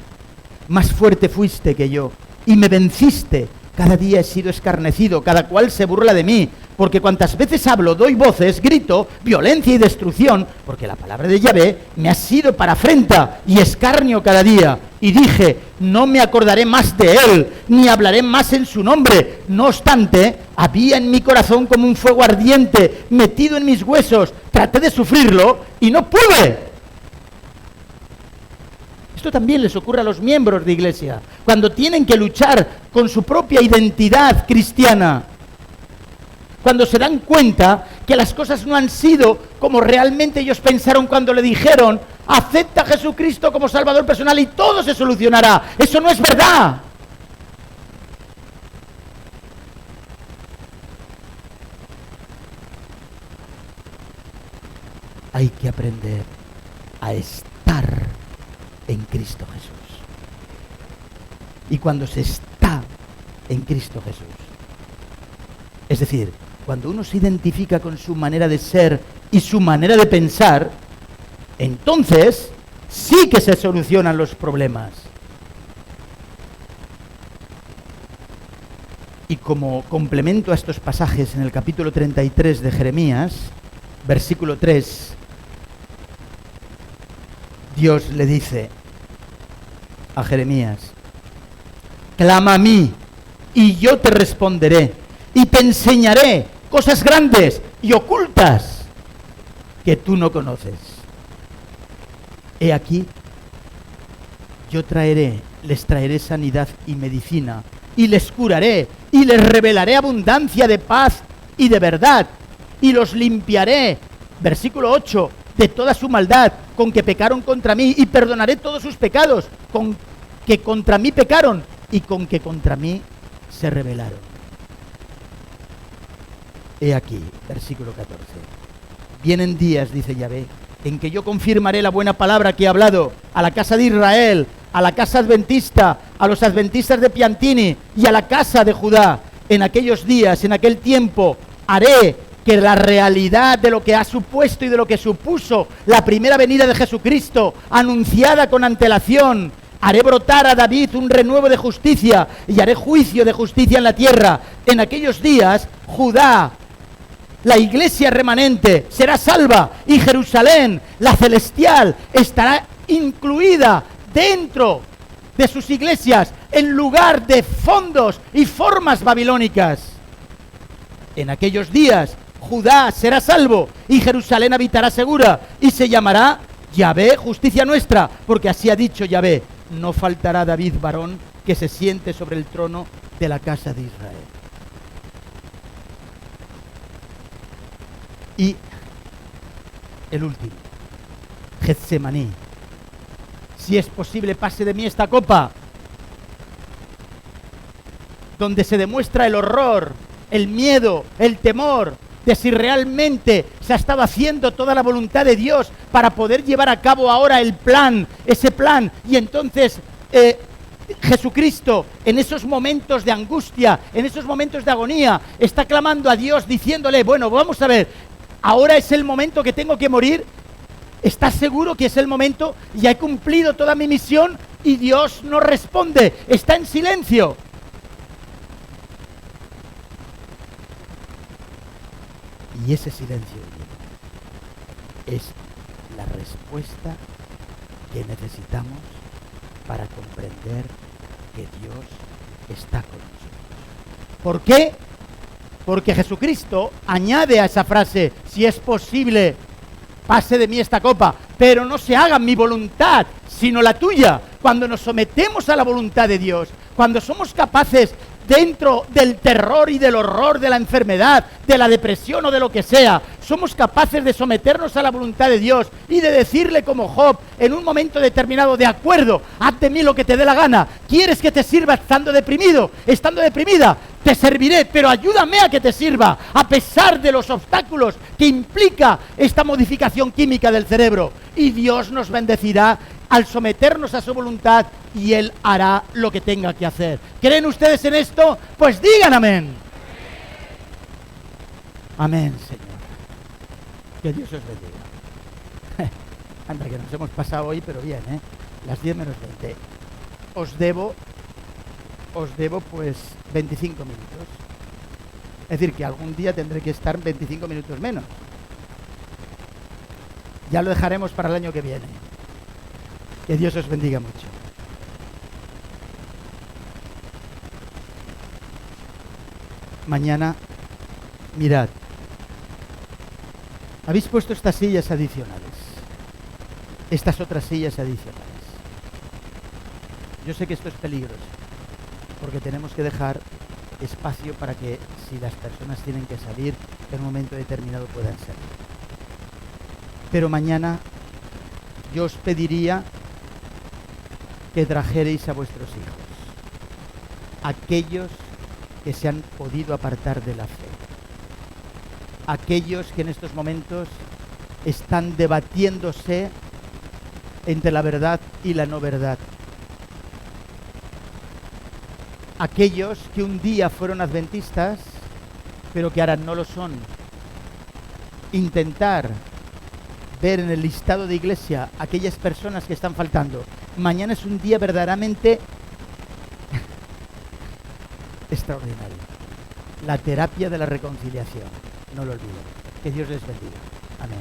más fuerte fuiste que yo, y me venciste. Cada día he sido escarnecido, cada cual se burla de mí, porque cuantas veces hablo, doy voces, grito, violencia y destrucción, porque la palabra de Yahvé me ha sido para afrenta y escarnio cada día. Y dije, no me acordaré más de él, ni hablaré más en su nombre. No obstante, había en mi corazón como un fuego ardiente, metido en mis huesos. Traté de sufrirlo y no pude. Esto también les ocurre a los miembros de iglesia, cuando tienen que luchar con su propia identidad cristiana, cuando se dan cuenta que las cosas no han sido como realmente ellos pensaron cuando le dijeron, acepta a Jesucristo como Salvador personal y todo se solucionará. Eso no es verdad. Hay que aprender a estar en Cristo Jesús. Y cuando se está en Cristo Jesús, es decir, cuando uno se identifica con su manera de ser y su manera de pensar, entonces sí que se solucionan los problemas. Y como complemento a estos pasajes en el capítulo 33 de Jeremías, versículo 3, Dios le dice a Jeremías, clama a mí y yo te responderé y te enseñaré cosas grandes y ocultas que tú no conoces. He aquí, yo les traeré sanidad y medicina y les curaré y les revelaré abundancia de paz y de verdad y los limpiaré, versículo 8, de toda su maldad con que pecaron contra mí y perdonaré todos sus pecados con que contra mí pecaron y con que contra mí se rebelaron. He aquí, versículo 14. Vienen días, dice Yahvé, en que yo confirmaré la buena palabra que he hablado a la casa de Israel, a la casa adventista, a los adventistas de Piantini y a la casa de Judá. En aquellos días, en aquel tiempo, haré que la realidad de lo que ha supuesto y de lo que supuso la primera venida de Jesucristo, anunciada con antelación, haré brotar a David un renuevo de justicia y haré juicio de justicia en la tierra. En aquellos días, Judá, la iglesia remanente, será salva y Jerusalén, la celestial, estará incluida dentro de sus iglesias en lugar de fondos y formas babilónicas. En aquellos días, Judá será salvo y Jerusalén habitará segura y se llamará Yahvé, justicia nuestra, porque así ha dicho Yahvé, no faltará David varón que se siente sobre el trono de la casa de Israel. Y el último, Getsemaní. Si es posible, pase de mí esta copa, donde se demuestra el horror, el miedo, el temor de si realmente se ha estado haciendo toda la voluntad de Dios para poder llevar a cabo ahora el plan, ese plan, y entonces Jesucristo en esos momentos de angustia, en esos momentos de agonía, está clamando a Dios diciéndole, bueno, vamos a ver, ahora es el momento que tengo que morir, ¿estás seguro que es el momento? Ya he cumplido toda mi misión y Dios no responde, está en silencio. Y ese silencio es la respuesta que necesitamos para comprender que Dios está con nosotros. ¿Por qué? Porque Jesucristo añade a esa frase, si es posible, pase de mí esta copa, pero no se haga mi voluntad, sino la tuya. Cuando nos sometemos a la voluntad de Dios, cuando somos capaces dentro del terror y del horror de la enfermedad, de la depresión o de lo que sea, somos capaces de someternos a la voluntad de Dios y de decirle como Job en un momento determinado, de acuerdo, haz de mí lo que te dé la gana. ¿Quieres que te sirva estando deprimido, estando deprimida? Te serviré, pero ayúdame a que te sirva, a pesar de los obstáculos que implica esta modificación química del cerebro. Y Dios nos bendecirá al someternos a su voluntad y Él hará lo que tenga que hacer. ¿Creen ustedes en esto? Pues digan amén. Amén, Señor. Que Dios os bendiga. Anda, que nos hemos pasado hoy, pero bien, ¿eh? Las 10 menos 20. Os debo pues 25 minutos. Es decir, que algún día tendré que estar 25 minutos menos. Ya lo dejaremos para el año que viene. Que Dios os bendiga mucho. Mañana, mirad, habéis puesto estas sillas adicionales, estas otras sillas adicionales. Yo sé que esto es peligroso, porque tenemos que dejar espacio para que, si las personas tienen que salir, en un momento determinado puedan salir. Pero mañana yo os pediría que trajerais a vuestros hijos, aquellos que se han podido apartar de la fe, aquellos que en estos momentos están debatiéndose entre la verdad y la no verdad, aquellos que un día fueron adventistas pero que ahora no lo son. Intentar ver en el listado de iglesia aquellas personas que están faltando. Mañana es un día verdaderamente extraordinario. La terapia de la reconciliación. No lo olviden. Que Dios les bendiga. Amén.